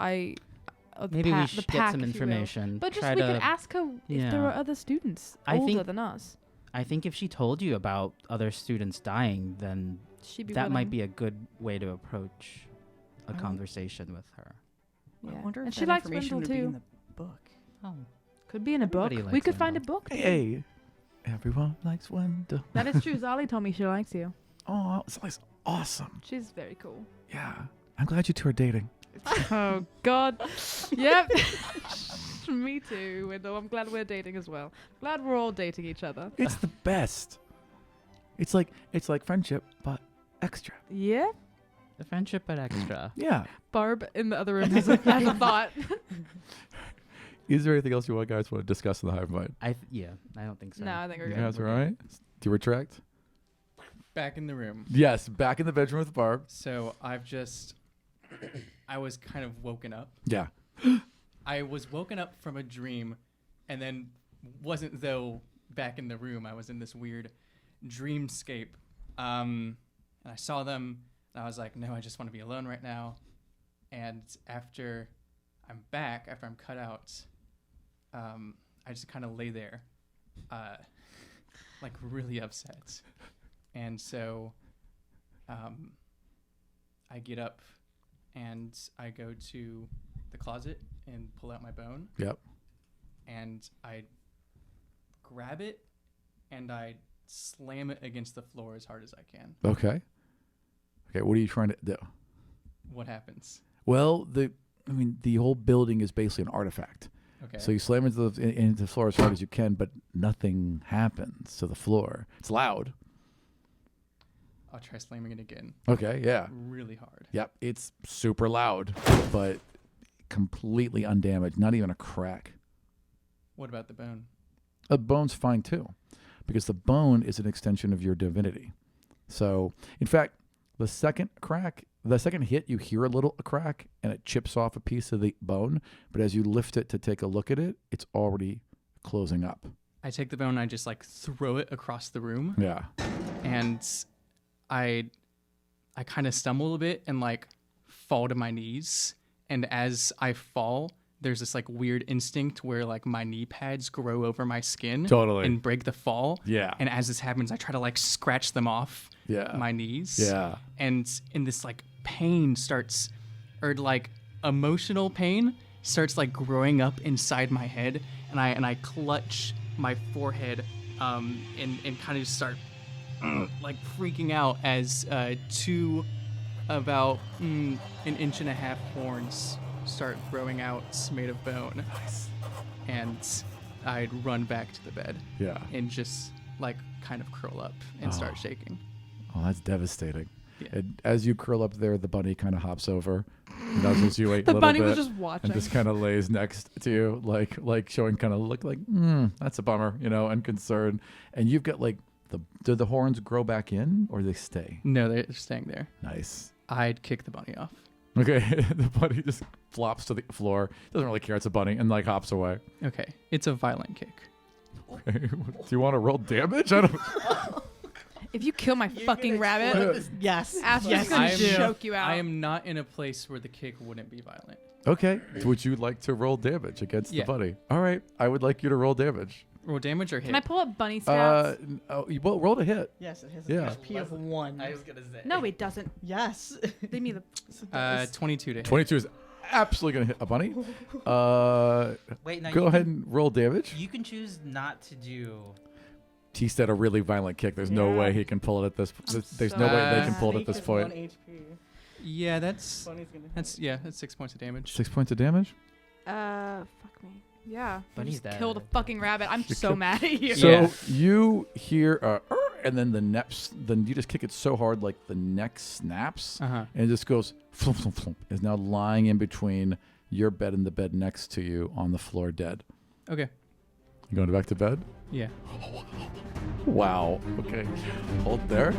Maybe we should get some information. But just try we to, could ask her if there Yeah. are other students I older think- than us. I think if she told you about other students dying, then She'd be that might willing. be a good way to approach a I don't- conversation with her. Yeah. I wonder if And that she likes information Wendell would be in too. the book. Oh, Could be in a book. Everybody We likes could find a Wendell. book. Hey, everyone likes Wendell. That is true. Zali told me she likes you. Oh, it's awesome. She's very cool. Yeah. I'm glad you two are dating. Oh God. Yep. Me too, Wendell. I'm glad we're dating as well. Glad we're all dating each other. It's the best. It's like friendship, but extra. Yeah. the friendship but extra. Yeah. Barb in the other room has a thought. Is there anything else you guys want to discuss in the hive mind? I don't think so. No, I think we're You good. guys all right? Do you retract? Back in the room. Yes. Back in the bedroom with Barb. So I was kind of woken up. Yeah. I was woken up from a dream and then wasn't though back in the room. I was in this weird dreamscape. And I saw them and I was like, no, I just want to be alone right now. And after I'm cut out, I just kind of lay there, like really upset. And so I get up and I go to the closet and pull out my bone. Yep. And I grab it and I slam it against the floor as hard as I can. Okay. Okay. What are you trying to do? What happens? Well, the whole building is basically an artifact. Okay. So you slam into the floor as hard as you can, but nothing happens to the floor. It's loud. I'll try slamming it again. Okay. Yeah. Really hard. Yep. It's super loud, but completely undamaged. Not even a crack. What about the bone? A bone's fine too, because the bone is an extension of your divinity. So, in fact, the second hit, you hear a crack, and it chips off a piece of the bone. But as you lift it to take a look at it, it's already closing up. I take the bone and I just like throw it across the room. Yeah. And I kind of stumble a bit and like fall to my knees. And as I fall, there's this like weird instinct where like my knee pads grow over my skin. Totally. And break the fall. Yeah. And as this happens, I try to like scratch them off my knees. Yeah. And in this like pain emotional pain starts like growing up inside my head. And I clutch my forehead and kind of start like freaking out as two about an inch and a half horns start growing out made of bone. Nice. And I'd run back to the bed Yeah. and just like kind of curl up and start shaking. Oh, that's devastating. Yeah. And as you curl up there, the bunny kind of hops over, nuzzles you a The little bunny bit, was just watching. and just kind of lays next to you, like showing kind of look like, that's a bummer, and concern. And you've got like do the horns grow back in or do they stay? No, they're staying there. Nice. I'd kick the bunny off. Okay, the bunny just flops to the floor. Doesn't really care. It's a bunny, and like hops away. Okay, it's a violent kick. Okay. Do you want to roll damage? I don't. If you kill my fucking rabbit, Yes. Asper's Yes. gonna I am- choke you out. I am not in a place where the kick wouldn't be violent. Okay. Would you like to roll damage against Yeah. the buddy? All right. I would like you to roll damage. Roll damage or hit? Can I pull up bunny stats? Well, roll to hit. Yes, it has Yeah. an HP of 1. gonna say. No, it doesn't. Yes. Leave me the. 22 to hit. 22 is absolutely going to hit a bunny. Wait, now Go you ahead can, and roll damage. You can choose not to do. He said a really violent kick. There's no Yeah. way he can pull it at this. There's no way they can pull it at Snake this is point. 1 HP. Yeah, that's Bunny's gonna hit. that's 6 points of damage. 6 points of damage. Fuck me. Yeah. You Bunny's just killed a dead. fucking rabbit. I'm so mad at you. So Yeah. you hear, and then then you just kick it so hard, like the neck snaps, Uh-huh. and it just goes flump, flump, flump. Is now lying in between your bed and the bed next to you on the floor, dead. Okay. You going back to bed? Yeah. Wow. Okay. Hold there.